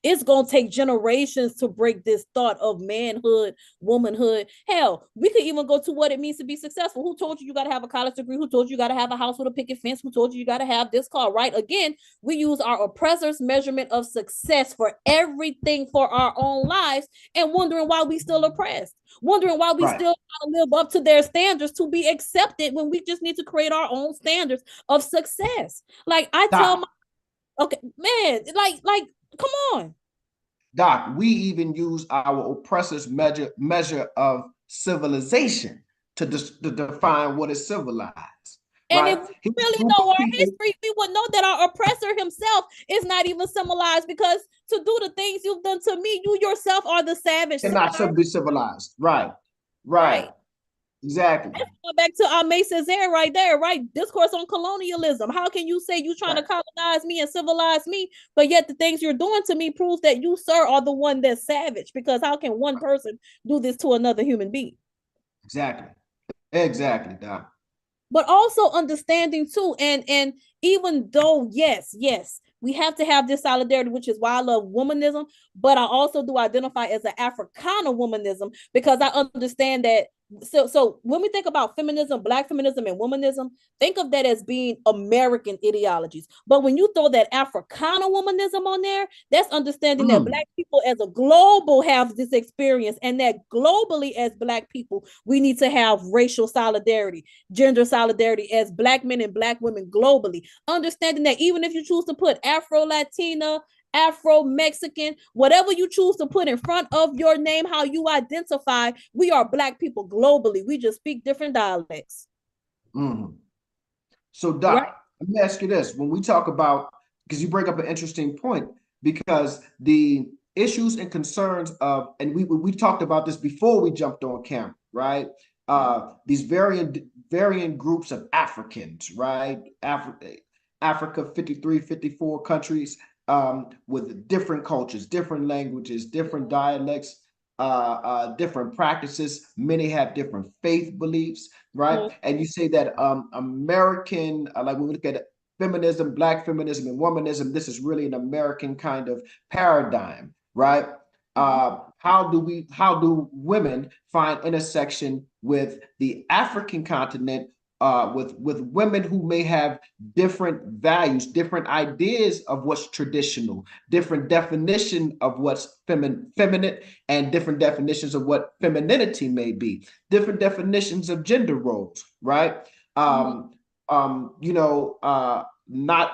It's gonna take generations to break this thought of manhood, womanhood. Hell, we could even go to what it means to be successful. Who told you you got to have a college degree? Who told you you got to have a house with a picket fence? Who told you you got to have this car? Right? Again, we use our oppressors' measurement of success for everything for our own lives, and wondering why we still oppressed, wondering why we Right. still gotta live up to their standards to be accepted when we just need to create our own standards of success. Like I tell my, Doc, okay, man, like, come on. Doc, we even use our oppressors' measure of civilization to define what is civilized, And if right? we Here's a really group know of our people. history, we would know that our oppressor himself is not even civilized, because to do the things you've done to me, you yourself are the savage, sir. Cannot be civilized. Right. Right. Right. Exactly. Let's go back to Aimé Césaire right there, right? Discourse on colonialism. How can you say you trying to Right. colonize me and civilize me, but yet the things you're doing to me proves that you, sir, are the one that's savage? Because how can one person do this to another human being? Exactly. Exactly, Doc. But also understanding too, and even though yes, we have to have this solidarity, which is why I love womanism, but I also do identify as an Africana womanism, because I understand that so when we think about feminism, Black feminism and womanism, think of that as being American ideologies. But when you throw that Africana womanism on there, that's understanding that Black people as a global have this experience, and that globally as Black people, we need to have racial solidarity, gender solidarity as Black men and Black women globally. Understanding that even if you choose to put Afro-Latina, Afro-Mexican, whatever you choose to put in front of your name, how you identify, we are Black people globally. We just speak different dialects. Mm-hmm. So, Right? Doc, let me ask you this. When we talk about, because you bring up an interesting point, because the issues and concerns of, and we talked about this before we jumped on camera, right? These varying groups of Africans, right? Africa, 53, 54 countries, with different cultures, different languages, different dialects, different practices. Many have different faith beliefs, right? Mm-hmm. And you say that American, like when we look at feminism, Black feminism, and womanism, this is really an American kind of paradigm, right? How do women find intersection with the African continent, with women who may have different values, different ideas of what's traditional, different definition of what's feminine, and different definitions of what femininity may be, different definitions of gender roles, right? Not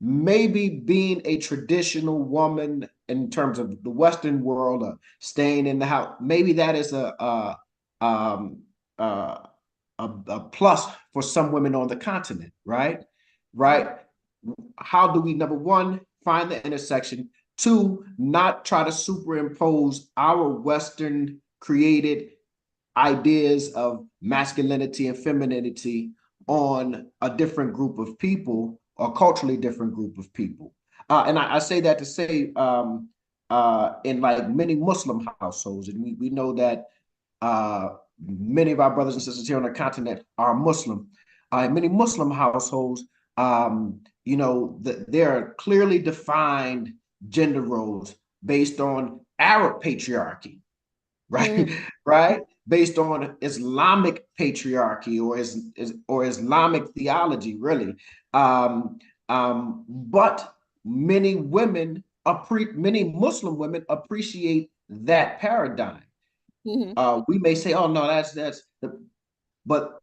maybe being a traditional woman in terms of the Western world, staying in the house, maybe that is um, uh, a plus for some women on the continent, right? Right. How do we, number one, find the intersection? Two, not try to superimpose our Western created ideas of masculinity and femininity on a different group of people, or culturally different group of people. And I say that to say, in like many Muslim households, and we know that many of our brothers and sisters here on the continent are Muslim. In many Muslim households, there are clearly defined gender roles based on Arab patriarchy, right? Right? Based on Islamic patriarchy, or Islamic theology, really. But many Muslim women appreciate that paradigm. We may say, "Oh no, but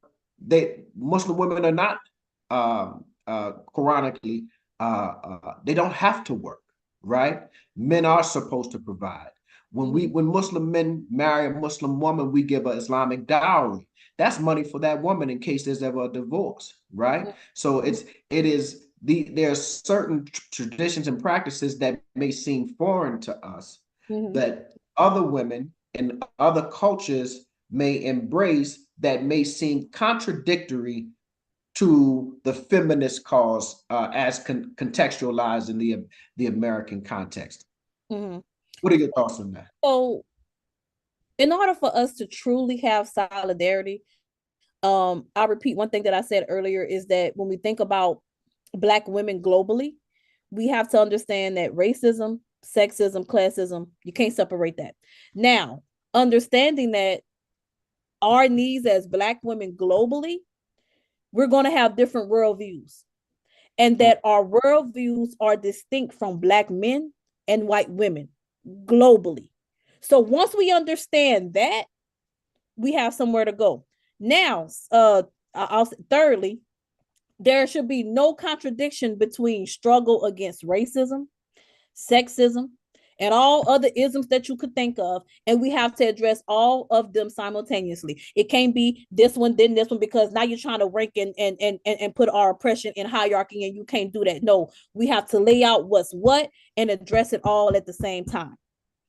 Muslim women are not Quranically. They don't have to work, right? Men are supposed to provide. When Muslim men marry a Muslim woman, we give an Islamic dowry. That's money for that woman in case there's ever a divorce, right? So there are certain traditions and practices that may seem foreign to us, that other women in other cultures may embrace, that may seem contradictory to the feminist cause, as contextualized in the American context. What are your thoughts on that? So, in order for us to truly have solidarity, I'll repeat one thing that I said earlier, is that when we think about Black women globally, we have to understand that racism, sexism, classism, you can't separate that. Now, understanding that our needs as Black women globally, we're going to have different worldviews, and that our worldviews are distinct from Black men and white women globally. So once we understand that, we have somewhere to go. Now, thirdly, there should be no contradiction between struggle against racism, sexism, and all other isms that you could think of. And we have to address all of them simultaneously. It can't be this one, then this one, because now you're trying to rank and put our oppression in hierarchy, and you can't do that. No, we have to lay out what's what and address it all at the same time.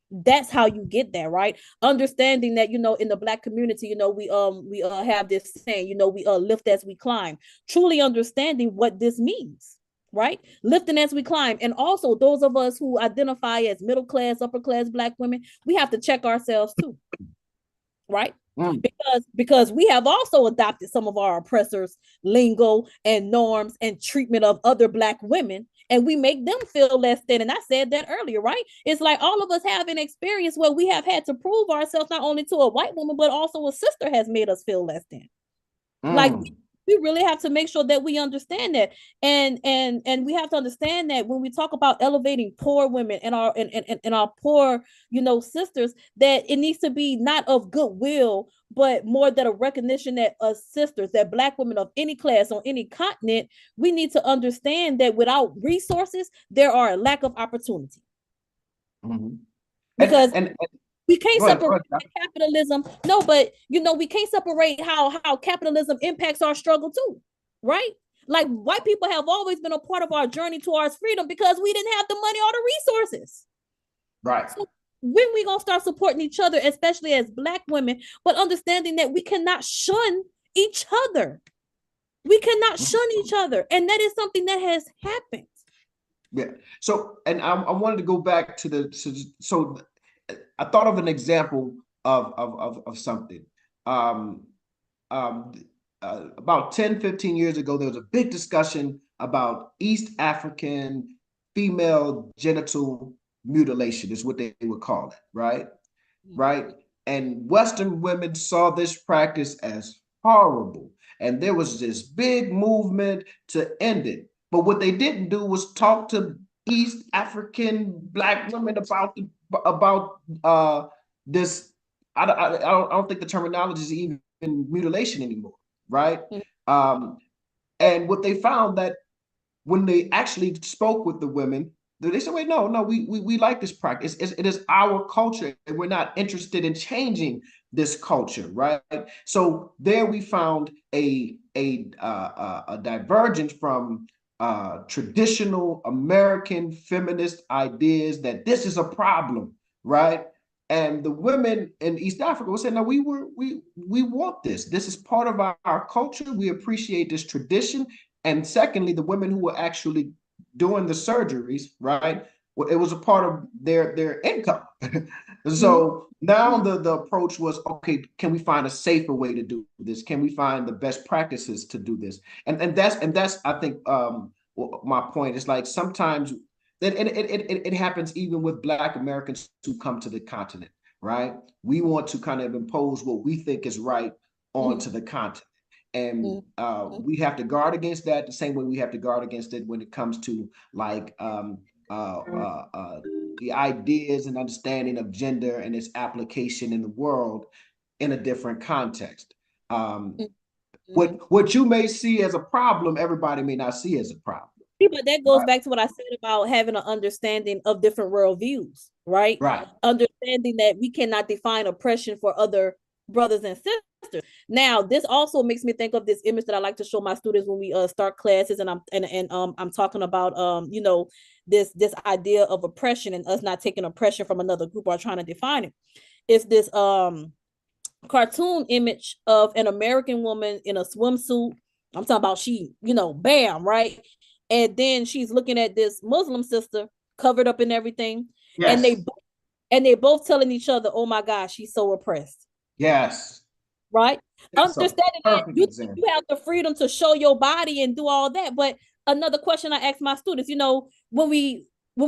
That's how you get there, right? Understanding that, in the Black community, we have this saying, we lift as we climb. Truly understanding what this means, right? Lifting as we climb. And also those of us who identify as middle class, upper class Black women, we have to check ourselves too, right? Because we have also adopted some of our oppressors' lingo and norms and treatment of other Black women, and we make them feel less than. And I said that earlier, right? It's like all of us have an experience where we have had to prove ourselves not only to a white woman, but also a sister has made us feel less than. Like we really have to make sure that we understand that, and we have to understand that when we talk about elevating poor women and our poor, sisters, that it needs to be not of goodwill, but more that a recognition that us sisters, that Black women of any class on any continent, we need to understand that without resources, there are a lack of opportunity. Because we can't separate capitalism. No, but we can't separate how capitalism impacts our struggle too, right? Like white people have always been a part of our journey towards freedom because we didn't have the money or the resources. Right. So when we gonna start supporting each other, especially as Black women, but understanding that we cannot shun each other. We cannot shun each other. And that is something that has happened. Yeah. So, and I wanted to go back to so I thought of an example of something. About 10, 15 years ago, there was a big discussion about East African female genital mutilation, is what they would call it, right? Right. And Western women saw this practice as horrible. And there was this big movement to end it. But what they didn't do was talk to East African Black women about this. I don't think the terminology is even mutilation anymore, right? And what they found that when they actually spoke with the women, they said, wait, no, we like this practice. It is our culture, and we're not interested in changing this culture, right? So there we found a divergence from traditional American feminist ideas that this is a problem, right? And the women in East Africa were saying, no, we want this. This is part of our culture. We appreciate this tradition. And secondly, the women who were actually doing the surgeries, right? Well, it was a part of their income. So now the approach was, okay, can we find a safer way to do this? Can we find the best practices to do this? And that's I think my point is, like, sometimes that it happens even with Black Americans who come to the continent, right? We want to kind of impose what we think is right onto the continent. And we have to guard against that the same way we have to guard against it when it comes to like the ideas and understanding of gender and its application in the world in a different context. What you may see as a problem, everybody may not see as a problem. But that goes back to what I said about having an understanding of different worldviews, right? Right. Understanding that we cannot define oppression for other brothers and sisters. Now, this also makes me think of this image that I like to show my students when we start classes, and I'm talking about this idea of oppression and us not taking oppression from another group or trying to define it. It's this cartoon image of an American woman in a swimsuit. I'm talking about she, bam, right? And then she's looking at this Muslim sister covered up in everything. Yes. And they both telling each other, oh my gosh, she's so oppressed. Yes. Right? That's understanding that you have the freedom to show your body and do all that. But another question I ask my students, when we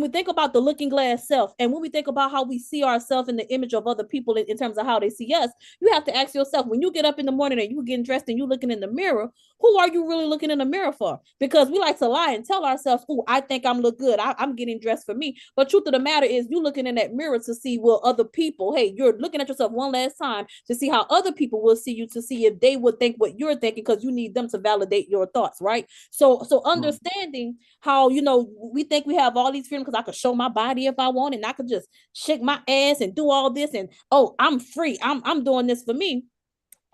think about the looking glass self, and when we think about how we see ourselves in the image of other people in terms of how they see us, you have to ask yourself, when you get up in the morning and you getting dressed and you looking in the mirror, who are you really looking in the mirror for? Because we like to lie and tell ourselves, oh, I think I'm look good. I'm getting dressed for me. But truth of the matter is, you looking in that mirror to see, well, other people, hey, you're looking at yourself one last time to see how other people will see you, to see if they would think what you're thinking, because you need them to validate your thoughts, right? So understanding how, we think we have all these feelings because I could show my body if I want, and I could just shake my ass and do all this, and oh, I'm free. I'm doing this for me.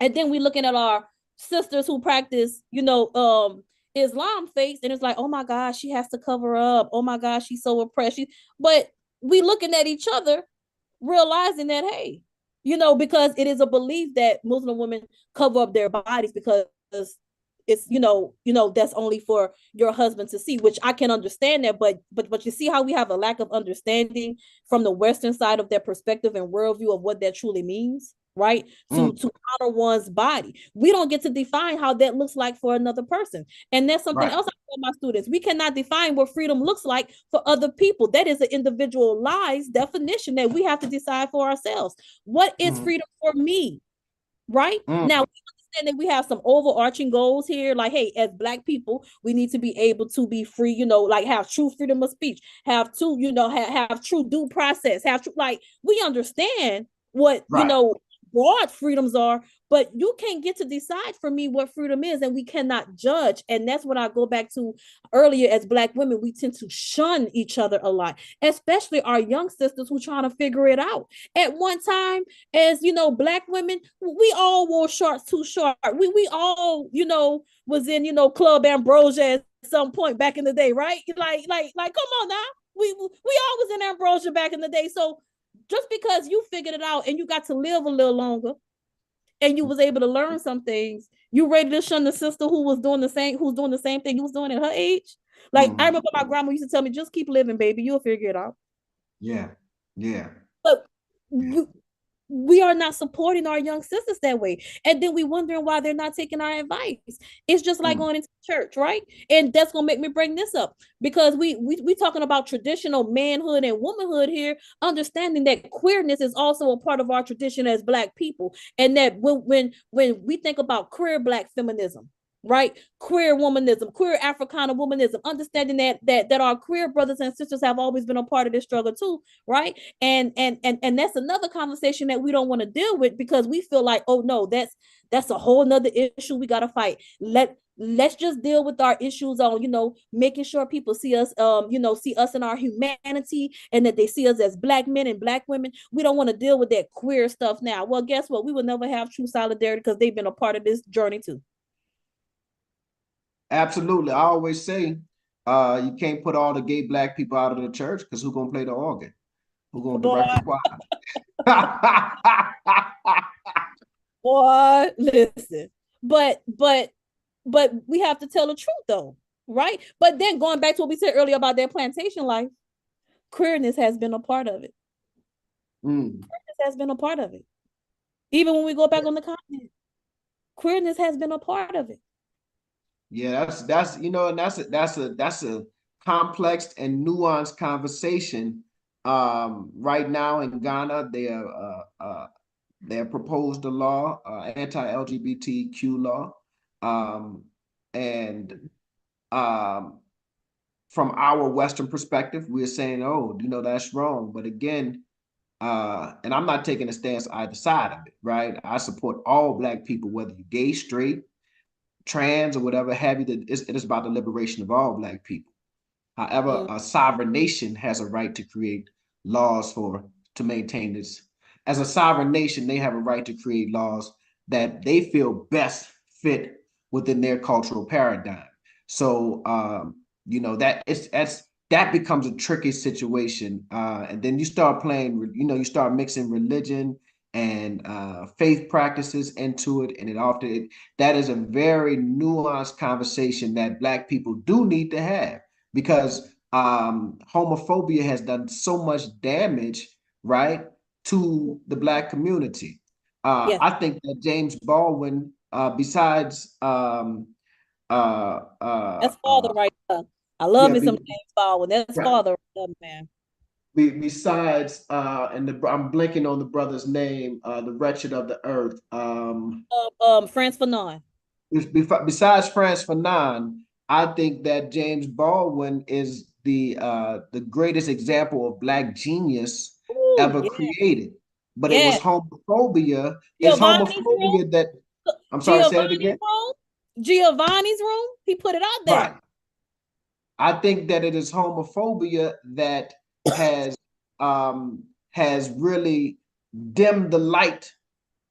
And then we looking at our sisters who practice, Islam faith, and it's like, oh my gosh, she has to cover up. Oh my gosh, she's so oppressed. But we looking at each other, realizing that, hey, because it is a belief that Muslim women cover up their bodies because it's that's only for your husband to see, which I can understand that, but you see how we have a lack of understanding from the Western side of their perspective and worldview of what that truly means. right? Mm. To honor one's body. We don't get to define how that looks like for another person. And that's something Right. else I tell my students. We cannot define what freedom looks like for other people. That is an individualized definition that we have to decide for ourselves. What is Mm. freedom for me? Right? Mm. Now, we understand that we have some overarching goals here. Like, hey, as Black people, we need to be able to be free, like have true freedom of speech, have to, have true due process, have true, like, we understand what, Right. broad freedoms are, but you can't get to decide for me what freedom is, and we cannot judge. And that's what I go back to earlier. As Black women, we tend to shun each other a lot, especially our young sisters who trying to figure it out. At one time, as Black women, we all wore shorts too short. We all, was in, Club Ambrosia at some point back in the day, right? Like, come on now. We all was in Ambrosia back in the day. So just because you figured it out and you got to live a little longer and you was able to learn some things, you ready to shun the sister who's doing the same thing you was doing at her age? Like, I remember my grandma used to tell me, just keep living, baby, you'll figure it out. Yeah. Yeah. But Yeah. we are not supporting our young sisters that way. And then we wondering why they're not taking our advice. It's just like Mm. going into church, right? And that's gonna make me bring this up, because we talking about traditional manhood and womanhood here, understanding that queerness is also a part of our tradition as Black people. And that when we think about queer Black feminism, right, queer womanism, queer Africana womanism, understanding that our queer brothers and sisters have always been a part of this struggle too, right? And that's another conversation that we don't want to deal with, because we feel like, oh no, that's a whole nother issue we got to fight. Let's just deal with our issues on, making sure people see us, see us in our humanity, and that they see us as Black men and Black women. We don't want to deal with that queer stuff now. Well, guess what? We will never have true solidarity, because they've been a part of this journey too. Absolutely. I always say, you can't put all the gay Black people out of the church, because who's gonna play the organ? Who's gonna direct Boy, the choir? boy, listen. But we have to tell the truth though, right? But then going back to what we said earlier about that plantation life, queerness has been a part of it. Mm. Queerness has been a part of it. Even when we go back on the continent, queerness has been a part of it. Yeah, that's and that's a complex and nuanced conversation. Right now in Ghana, they have proposed a law, anti-LGBTQ law, and from our Western perspective, we're saying, oh, that's wrong. But again, and I'm not taking a stance either side of it, right? I support all Black people, whether you're gay, straight, trans, or whatever have you. That it is about the liberation of all Black people. However, Mm, a sovereign nation has a right to create laws to maintain this. As a sovereign nation, they have a right to create laws that they feel best fit within their cultural paradigm. So, that becomes a tricky situation, and then you start playing. You start mixing religion and faith practices into it, and that is a very nuanced conversation that Black people do need to have, because homophobia has done so much damage, right, to the Black community. yes, I think that James Baldwin, besides that's father right there. I love yeah, me some James Baldwin. That's right, father right there, man. besides and I'm blanking on the brother's name, the wretched of the earth. France Fanon. Besides France Fanon, I think that James Baldwin is the greatest example of Black genius Ooh, ever yeah, created. But it was yeah. homophobia. It's Giovanni's room. homophobia that I'm sorry, say it Giovanni's again. room. Giovanni's room. He put it out there. Right. I think that it is homophobia that has has really dimmed the light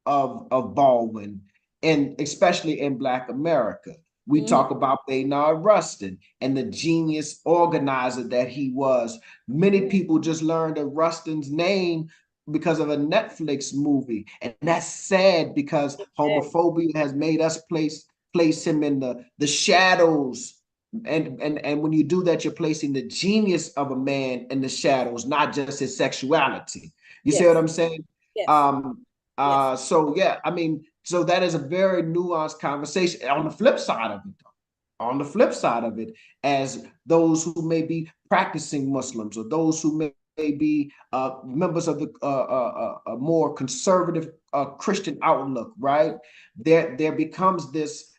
of Baldwin, and especially in Black America. We Mm-hmm. talk about Bayard Rustin and the genius organizer that he was. Many people just learned of Rustin's name because of a Netflix movie, and that's sad, because homophobia has made us place him in the shadows. And when you do that, you're placing the genius of a man in the shadows, not just his sexuality. You see what Yes, I'm saying? yes. Um, Yes. So yeah, I mean, so that is a very nuanced conversation. On the flip side of it, on the flip side of it, as those who may be practicing Muslims or those who may be members of the a more conservative Christian outlook, right? There becomes this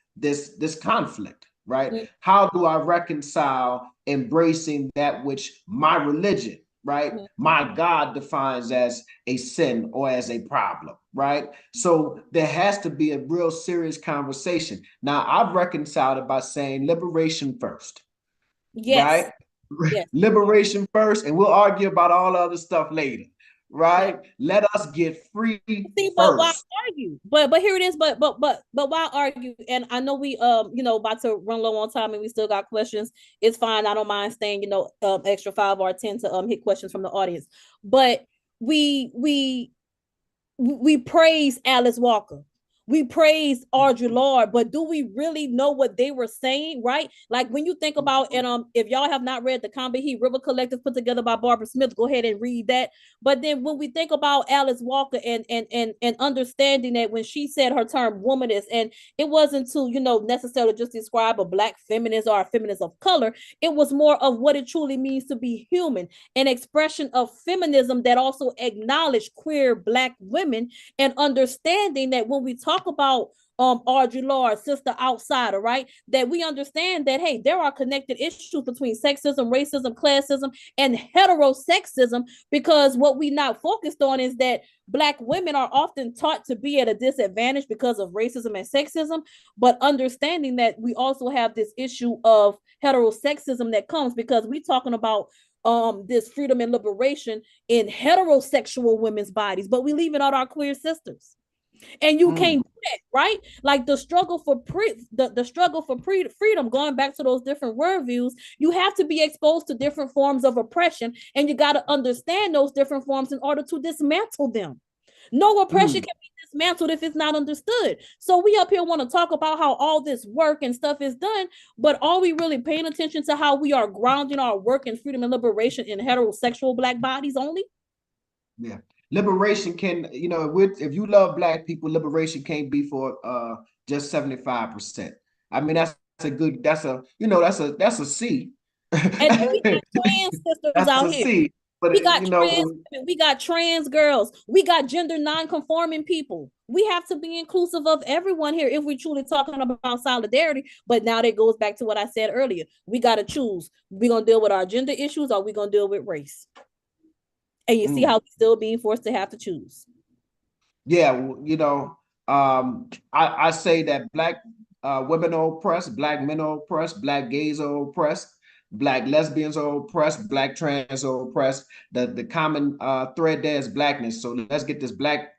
conflict, right? Mm-hmm. How do I reconcile embracing that which my religion, right, my God defines as a sin or as a problem, right? So there has to be a real serious conversation. Now, I've reconciled it by saying liberation first, Yes. right? Yes. Liberation first, and we'll argue about all other stuff later, Right. right? Let us get free See, but why first. argue? But here it is. But why argue? And I know we about to run low on time, and we still got questions. It's fine. I don't mind staying extra 5 or 10 to hit questions from the audience. But we we we praise Alice Walker. We praise Audre Lorde, but do we really know what they were saying, right? Like when you think about, and if y'all have not read the Combahee River Collective put together by Barbara Smith, go ahead and read that. But then when we think about Alice Walker and understanding that when she said her term womanist, and it wasn't to necessarily just describe a black feminist or a feminist of color, it was more of what it truly means to be human, an expression of feminism that also acknowledged queer black women, and understanding that when we talk about Audre Lorde, Sister Outsider, right? That we understand that, hey, there are connected issues between sexism, racism, classism, and heterosexism, because what we not focused on is that black women are often taught to be at a disadvantage because of racism and sexism, but understanding that we also have this issue of heterosexism that comes because we talking about this freedom and liberation in heterosexual women's bodies, but we leaving out our queer sisters. And you Mm, can't do that, right? Like the struggle for freedom, going back to those different worldviews, you have to be exposed to different forms of oppression, and you got to understand those different forms in order to dismantle them. No oppression mm. can be dismantled if it's not understood. So we up here want to talk about how all this work and stuff is done, but are we really paying attention to how we are grounding our work in freedom and liberation in heterosexual black bodies only? Yeah. Liberation can, if you love black people, liberation can't be for just 75%. I mean, that's a C. And then we got trans sisters That's out a here. C. But We got trans women, we got trans girls, we got gender non-conforming people. We have to be inclusive of everyone here if we're truly talking about solidarity. But now that goes back to what I said earlier. We got to choose. We're going to deal with our gender issues, or we're going to deal with race. And you see how we're still being forced to have to choose. Yeah, I say that black women are oppressed, black men are oppressed, black gays are oppressed, black lesbians are oppressed, black trans are oppressed. The common thread there is blackness. So let's get this black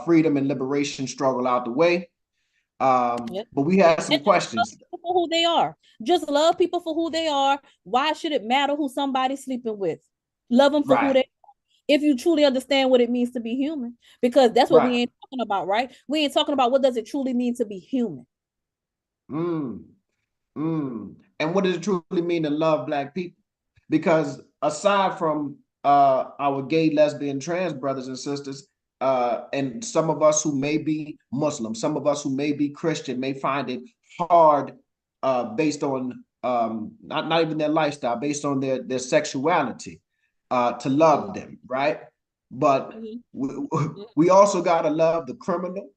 freedom and liberation struggle out the way. Yep. But we have some And just love questions. people for who they are. Just love people for who they are. Why should it matter who somebody's sleeping with? Love them for who Right, they, if you truly understand what it means to be human, because that's what we right. ain't talking about, right? We ain't talking about what does it truly mean to be human. Mm. And what does it truly mean to love black people? Because aside from our gay, lesbian, trans brothers and sisters, and some of us who may be Muslim, some of us who may be Christian, may find it hard based on not even their lifestyle, based on their sexuality, to love them, right? But Mhm. we also got to love the criminal,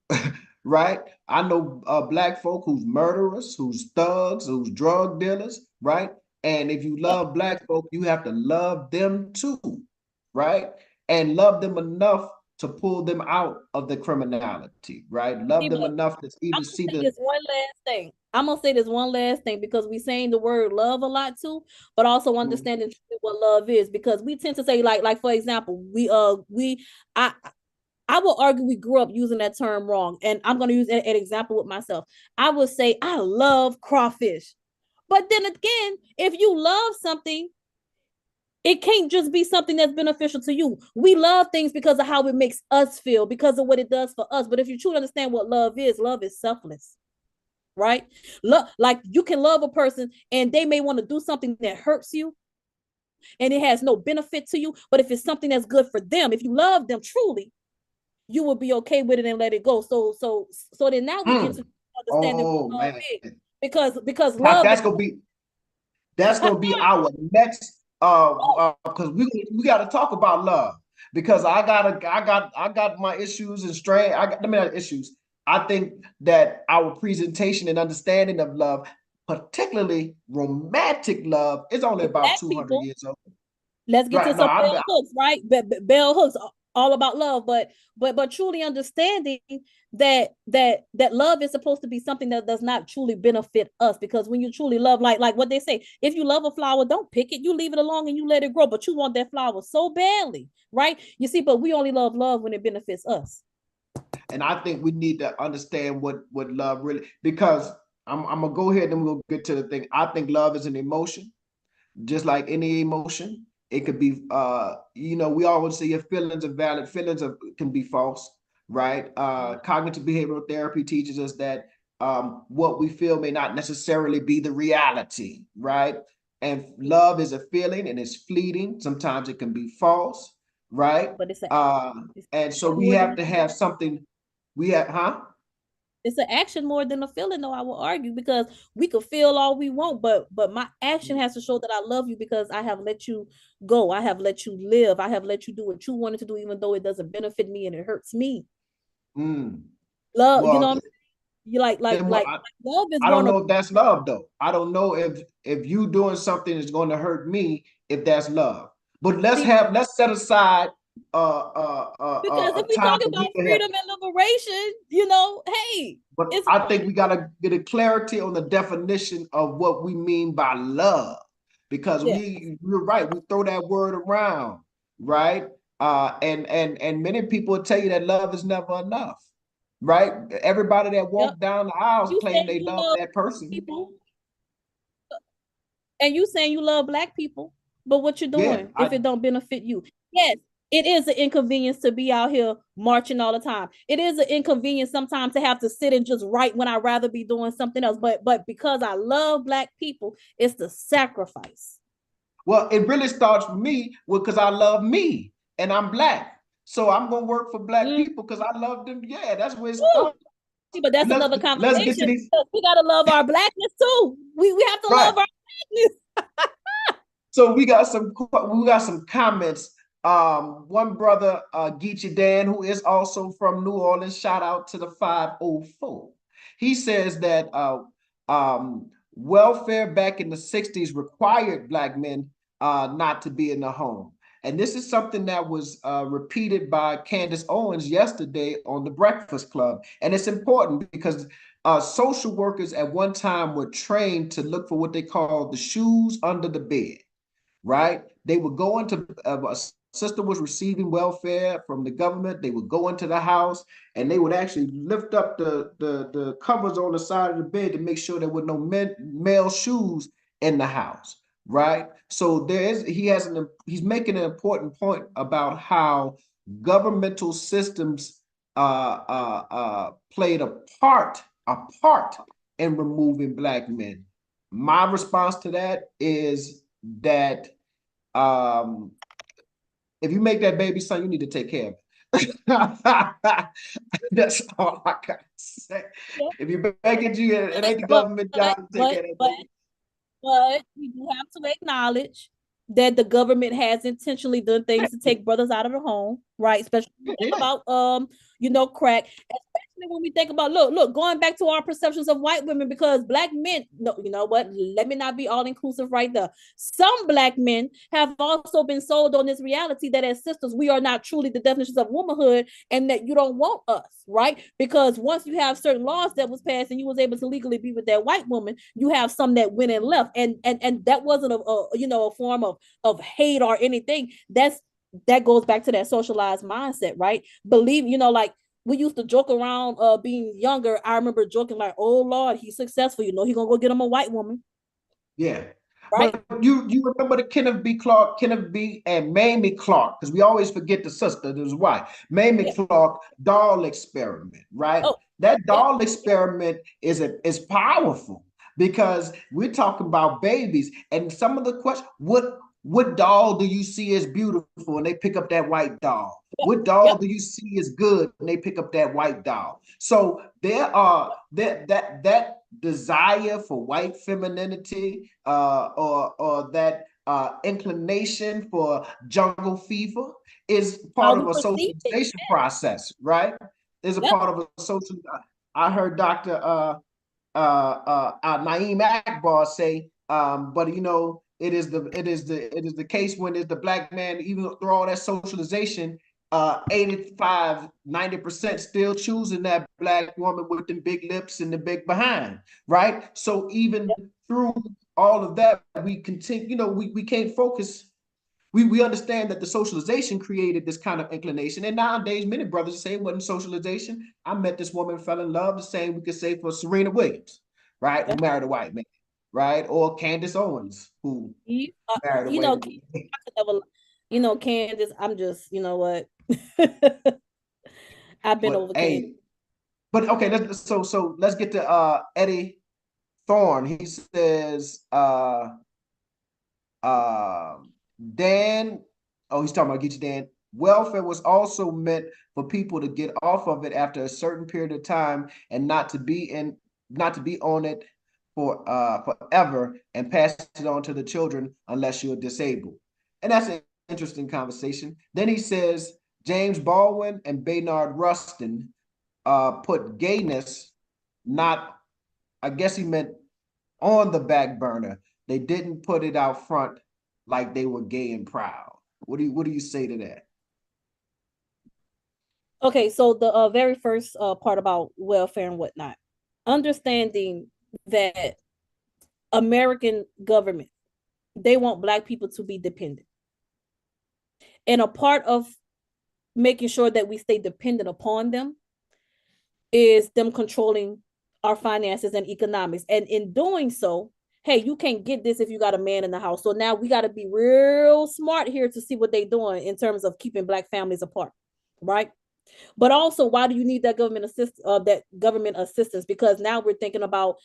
right? I know black folk who's murderers, who's thugs, who's drug dealers, right? And if you Yep. love black folk, you have to love them too, right? And love them enough to pull them out of the criminality, right? Love See, them but enough to I'm even gonna see say the this one last thing. I'm gonna say this one last thing because we saying the word love a lot too, but also mm, understanding what love is, because we tend to say like for example, I I will argue we grew up using that term wrong. And I'm going to use an example with myself. I would say, I love crawfish. But then again, if you love something, it can't just be something that's beneficial to you. We love things because of how it makes us feel, because of what it does for us. But if you truly understand what love is selfless, right? Love, like you can love a person and they may want to do something that hurts you and it has no benefit to you. But if it's something that's good for them, if you love them truly, you would be okay with it and let it go. So then now we get to understanding Oh what love man, is. Because Doc, love is that's gonna be our next because we got to talk about love because I got my issues and strain. I mean not issues. I think that our presentation and understanding of love, particularly romantic love, is only with about black 200 people. years old. Let's get to Right? No, some bell hooks, right? Bell hooks, all about love, but truly understanding that love is supposed to be something that does not truly benefit us. Because when you truly love, like what they say, if you love a flower, don't pick it, you leave it alone and you let it grow. But you want that flower so badly, right? You see, but we only love when it benefits us. and I think we need to understand what love really because I'm gonna go ahead and we'll get to the thing. I think love is an emotion just like any emotion. It could be, we always say your feelings are valid, can be false, right? Cognitive behavioral therapy teaches us that what we feel may not necessarily be the reality, right? And love is a feeling and it's fleeting. Sometimes it can be false, right? But it's And so we more have than to have something, we have, huh? it's an action more than a feeling, though. I will argue because we could feel all we want, but my action has to show that I love you because I have let you go. I have let you live. I have let you do what you wanted to do, even though it doesn't benefit me and it hurts me. Mm. Love, you know Well, what I'm saying? You then love is I don't know vulnerable. if that's love though. I don't know if you doing something is going to hurt me if that's love. But See, let's set aside because if a we time talk that we about can have. freedom and liberation, hey, But it's I think we gotta get a clarity on the definition of what we mean by love because yeah, we're right. We throw that word around, right? And many people tell you that love is never enough, right? Everybody that yep. walk down the aisles You claim saying they you love love that person. people, and you saying you love black people, but what you're Yeah, doing if it don't benefit you? Yes, it is an inconvenience to be out here marching all the time. It is an inconvenience sometimes to have to sit and just write when I'd rather be doing something else. But because I love black people, it's the sacrifice. well, it really starts for me because I love me and I'm black. So I'm gonna work for black Mm. people because I love them. Yeah, that's where it Woo! starts. But that's Let's another let's get to conversation. these We gotta love our blackness too. We have to right. love our blackness. So we got some comments. One brother, Geechee Dan, who is also from New Orleans, shout out to the 504. He says that welfare back in the 60s required black men not to be in the home. And this is something that was repeated by Candace Owens yesterday on the Breakfast Club. And it's important because social workers at one time were trained to look for what they call the shoes under the bed, right? They would go into a sister was receiving welfare from the government. They would go into the house and they would actually lift up the covers on the side of the bed to make sure there were no male shoes in the house, right? So he's making an important point about how governmental systems played a part in removing black men. My response to that is that if you make that baby son, you need to take care of it. That's all I got to say. Yeah. If you're begging you, it ain't the But government but job to take but care of that but baby. but we do have to acknowledge that the government has intentionally done things to take brothers out of the home, right? Especially when we think Yeah. about crack. Especially when we think about going back to our perceptions of white women, because black men, no, you know what? Let me not be all inclusive right there. Some black men have also been sold on this reality that as sisters, we are not truly the definitions of womanhood and that you don't want us, right? Because once you have certain laws that was passed and you was able to legally be with that white woman, you have some that went and left, and that wasn't a form of hate or anything. That goes back to that socialized mindset, right? Believe, like we used to joke around being younger. I remember joking like, oh Lord, he's successful, he gonna go get him a white woman, Yeah. right? But you remember the Kenneth B. and Mamie Clark, because we always forget the sister, there's wife. Mamie Yeah. Clark doll experiment, right? Oh, That yeah. doll experiment is powerful because we're talking about babies. And some of the questions, what doll do you see as beautiful? And they pick up that white doll. What Yep. doll do you see is good? And they pick up that white doll. So there are that desire for white femininity, or that inclination for jungle fever is How part we of a perceive it. socialization process, right? Is a Yep. part of a social. I heard Dr. Naeem Akbar say, but you know, it is the case when it's the black man, even through all that socialization, 85, 90% still choosing that black woman with the big lips and the big behind, right? So even through all of that, we continue, you know, we can't focus. We understand that the socialization created this kind of inclination. And nowadays, many brothers say it wasn't socialization. I met this woman, fell in love, the same we could say for Serena Williams, right? Who Yep. married a white man, right? Or Candace Owens, who You, married a you know, white Candace, man. I could never, Candace, I'm just, you know what? I've been But over Candace. hey, but okay, so let's get to Eddie Thorne. He says uh, Dan, oh, he's talking about Geechee Dan. Welfare was also meant for people to get off of it after a certain period of time and not to be on it for forever and pass it on to the children unless you're disabled. And that's an interesting conversation. Then he says James Baldwin and Baynard Rustin put gayness, not, I guess he meant on the back burner. They didn't put it out front like they were gay and proud. What do you say to that? Okay, so the very first part about welfare and whatnot, understanding that American government, they want Black people to be dependent. And a part of making sure that we stay dependent upon them is them controlling our finances and economics. And in doing so, hey, you can't get this if you got a man in the house. So now we got to be real smart here to see what they're doing in terms of keeping Black families apart, right? But also, why do you need that government assistance? Because now we're thinking about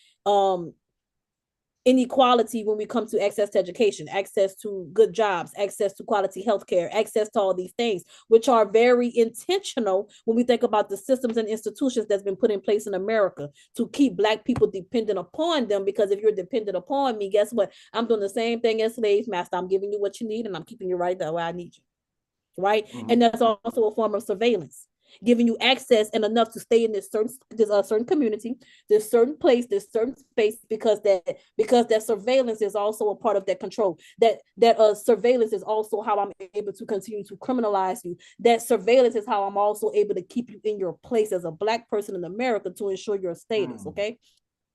inequality when we come to access to education, access to good jobs, access to quality healthcare, access to all these things, which are very intentional when we think about the systems and institutions that's been put in place in America to keep Black people dependent upon them. Because if you're dependent upon me, guess what? I'm doing the same thing as slaves, master. I'm giving you what you need, and I'm keeping you right there where I need you, right? And Mhm. that's also a form of surveillance, giving you access and enough to stay in this certain community, this certain place, this certain space, because that surveillance is also a part of that control. That surveillance is also how I'm able to continue to criminalize you. That surveillance is how I'm also able to keep you in your place as a Black person in America to ensure your status. Mm. Okay.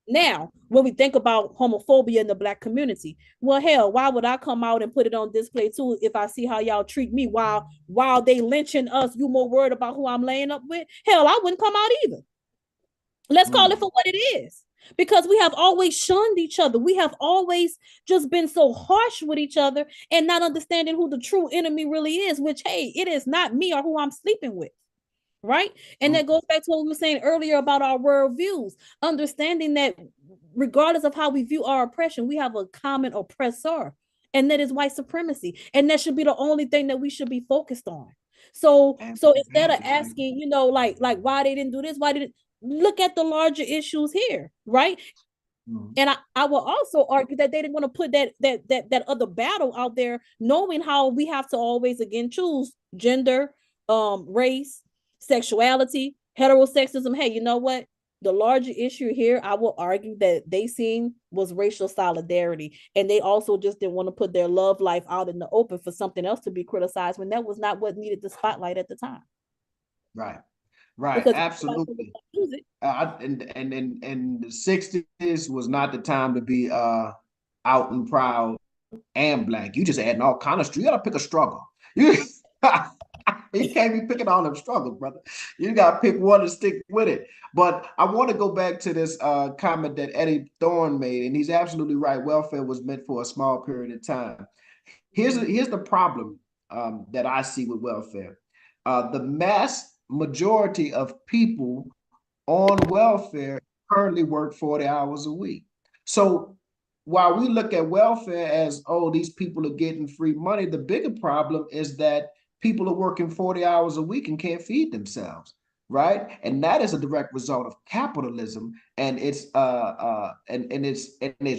Now, when we think about homophobia in the Black community, well, hell, why would I come out and put it on display too if I see how y'all treat me while they lynching us? You more worried about who I'm laying up with? Hell, I wouldn't come out either. Let's call it Mm. for what it is. Because we have always shunned each other. We have always just been so harsh with each other and not understanding who the true enemy really is, which, hey, it is not me or who I'm sleeping with, right? And Mm. that goes back to what we were saying earlier about our worldviews, understanding that regardless of how we view our oppression, we have a common oppressor, and that is white supremacy. And that should be the only thing that we should be focused on. So instead of Absolutely. asking, like why they didn't do this, why didn't look at the larger issues here, right? Mm. And I will also argue that they didn't want to put that other battle out there, knowing how we have to always again choose gender, race, sexuality, heterosexism. Hey, you know what? The larger issue here, I will argue that they seen was racial solidarity. And they also just didn't want to put their love life out in the open for something else to be criticized when that was not what needed the spotlight at the time. Right. Right. Because Absolutely. use it. And the 60s was not the time to be out and proud and Black. You just adding all kind of, you gotta pick a struggle. You you can't be picking all them struggles, brother. You gotta pick one and stick with it. But I want to go back to this comment that Eddie Thorne made, and he's absolutely right. Welfare was meant for a small period of time. Here's the problem that I see with welfare. The mass majority of people on welfare currently work 40 hours a week. So while we look at welfare as, oh, these people are getting free money, the bigger problem is that people are working 40 hours a week and can't feed themselves, right? And that is a direct result of capitalism and its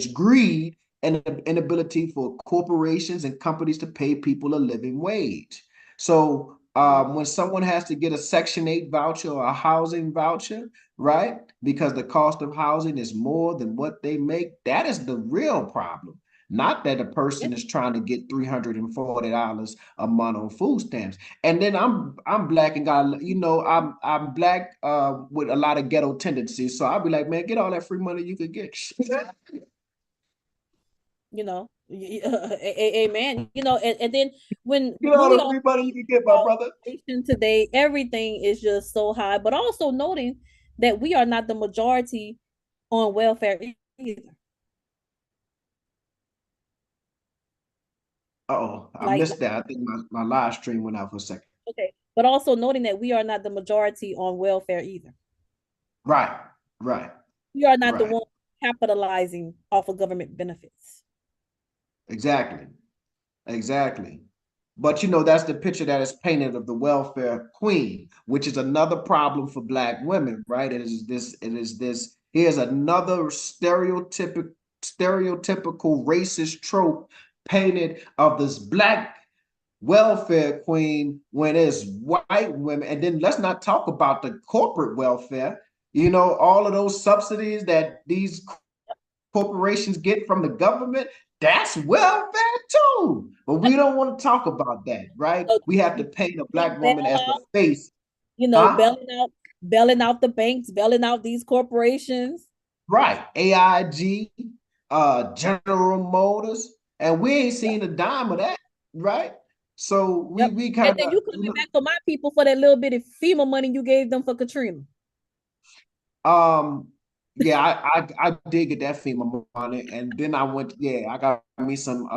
greed and inability for corporations and companies to pay people a living wage. So when someone has to get a Section 8 voucher or a housing voucher, right? Because the cost of housing is more than what they make, that is the real problem. Not that a person is trying to get $340 a month on food stamps. And then I'm black and got, I'm black with a lot of ghetto tendencies. So I'll be like, man, get all that free money you could get. Amen. And then when Get all really the all free money you can get, my brother. today, everything is just so high, but also noting that we are not the majority on welfare either. Uh-oh, I Like, missed that. I think my live stream went out for a second. okay, but also noting that we are not the majority on welfare either. Right, right, We are not the right. one capitalizing off of government benefits. Exactly. Exactly. But that's the picture that is painted of the welfare queen, which is another problem for black women, right? Here's another stereotypical racist trope painted of this black welfare queen when it's white women. And then let's not talk about the corporate welfare, all of those subsidies that these corporations get from the government, that's welfare too. But we don't want to talk about that, right? So We have to paint a black bail woman as the out, face. Huh? bailing out the banks, bailing out these corporations. Right. AIG, General Motors, and we ain't seen a dime of that, right? So we Yep. we And kind then of you coming back for my people for that little bit of FEMA money you gave them for Katrina. um yeah, I did get that FEMA money, and then I got me some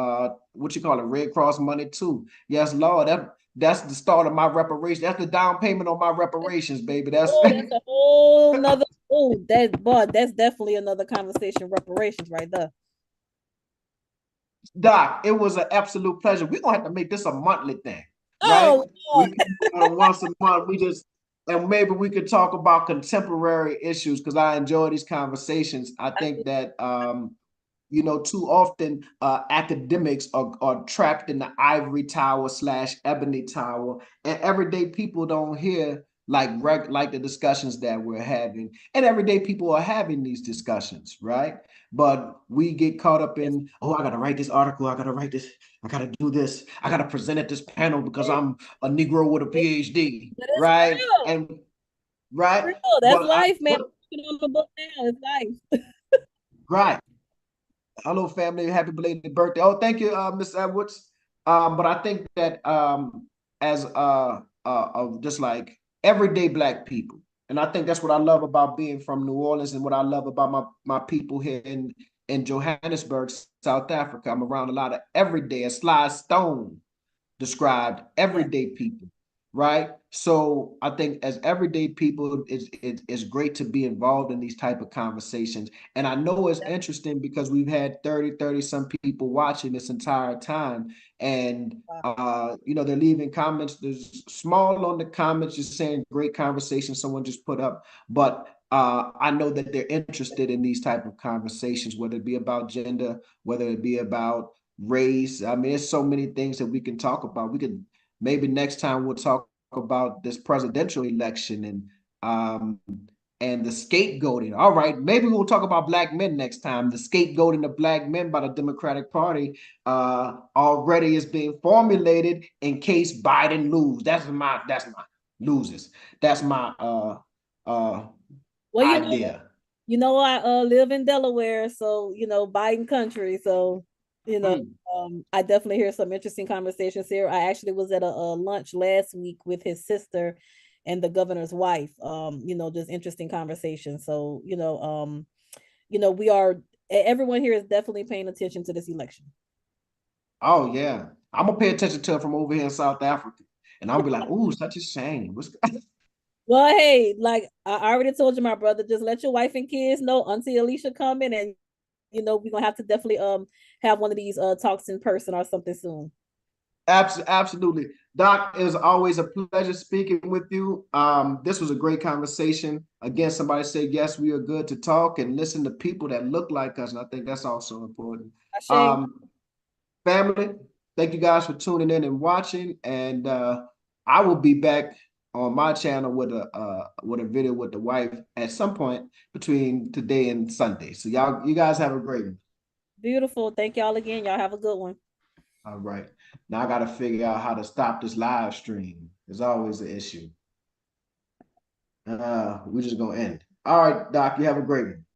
what you call it, Red Cross money too. Yes, Lord, that's the start of my reparation. That's the down payment on my reparations, baby. That's Oh, that's a whole nother. Oh, that's definitely another conversation. Reparations, right there. Doc, it was an absolute pleasure. We're gonna have to make this a monthly thing, right? Oh, We Lord. can once a month. And maybe we could talk about contemporary issues because I enjoy these conversations. I think that too often academics are trapped in the ivory tower / ebony tower, and everyday people don't hear like the discussions that we're having. And everyday people are having these discussions, right? But we get caught up Yes. in, oh, I gotta write this article, I gotta write this, I gotta do this, I gotta present at this panel because I'm a Negro with a PhD, But it's right? real. And right, Real. That's but life, man. I'm on the book now. It's life. right. Hello, family. Happy belated birthday. Oh, thank you, Miss Edwards. But I think that as just like everyday black people, and I think that's what I love about being from New Orleans and what I love about my people here in Johannesburg, South Africa. I'm around a lot of everyday, as Sly Stone described, Yeah. everyday people, right? So I think as everyday people, it's great to be involved in these type of conversations. And I know it's interesting because we've had 30 some people watching this entire time. And Wow. they're leaving comments. There's small on the comments, just saying great conversation someone just put up. But I know that they're interested in these type of conversations, whether it be about gender, whether it be about race. I mean, there's so many things that we can talk about. We could maybe next time we'll talk about this presidential election and the scapegoating. All right, maybe we'll talk about black men next time. The scapegoating of black men by the Democratic Party already is being formulated in case Biden loses. That's my loses. That's my uh Well, idea. I live in Delaware, so Biden country. So, you know, Mm. I definitely hear some interesting conversations here. I actually was at a lunch last week with his sister and the governor's wife. Just interesting conversation. So, we are everyone here is definitely paying attention to this election. Oh yeah. I'm gonna pay attention to it from over here in South Africa. And I'll be like, ooh, such a shame. Well, hey, like I already told you, my brother, just let your wife and kids know until Alicia come in, and we're gonna have to definitely have one of these talks in person or something soon. Absolutely. Doc, it was always a pleasure speaking with you. This was a great conversation. Again, somebody said, yes, we are good to talk and listen to people that look like us. And I think that's also important. Ashe. Um, Family, thank you guys for tuning in and watching. And I will be back on my channel with a video with the wife at some point between today and Sunday. So you guys have a great one. Beautiful. Thank y'all again. Y'all have a good one. All right. Now I got to figure out how to stop this live stream. It's always an issue. We're just gonna end. All right, Doc, you have a great one.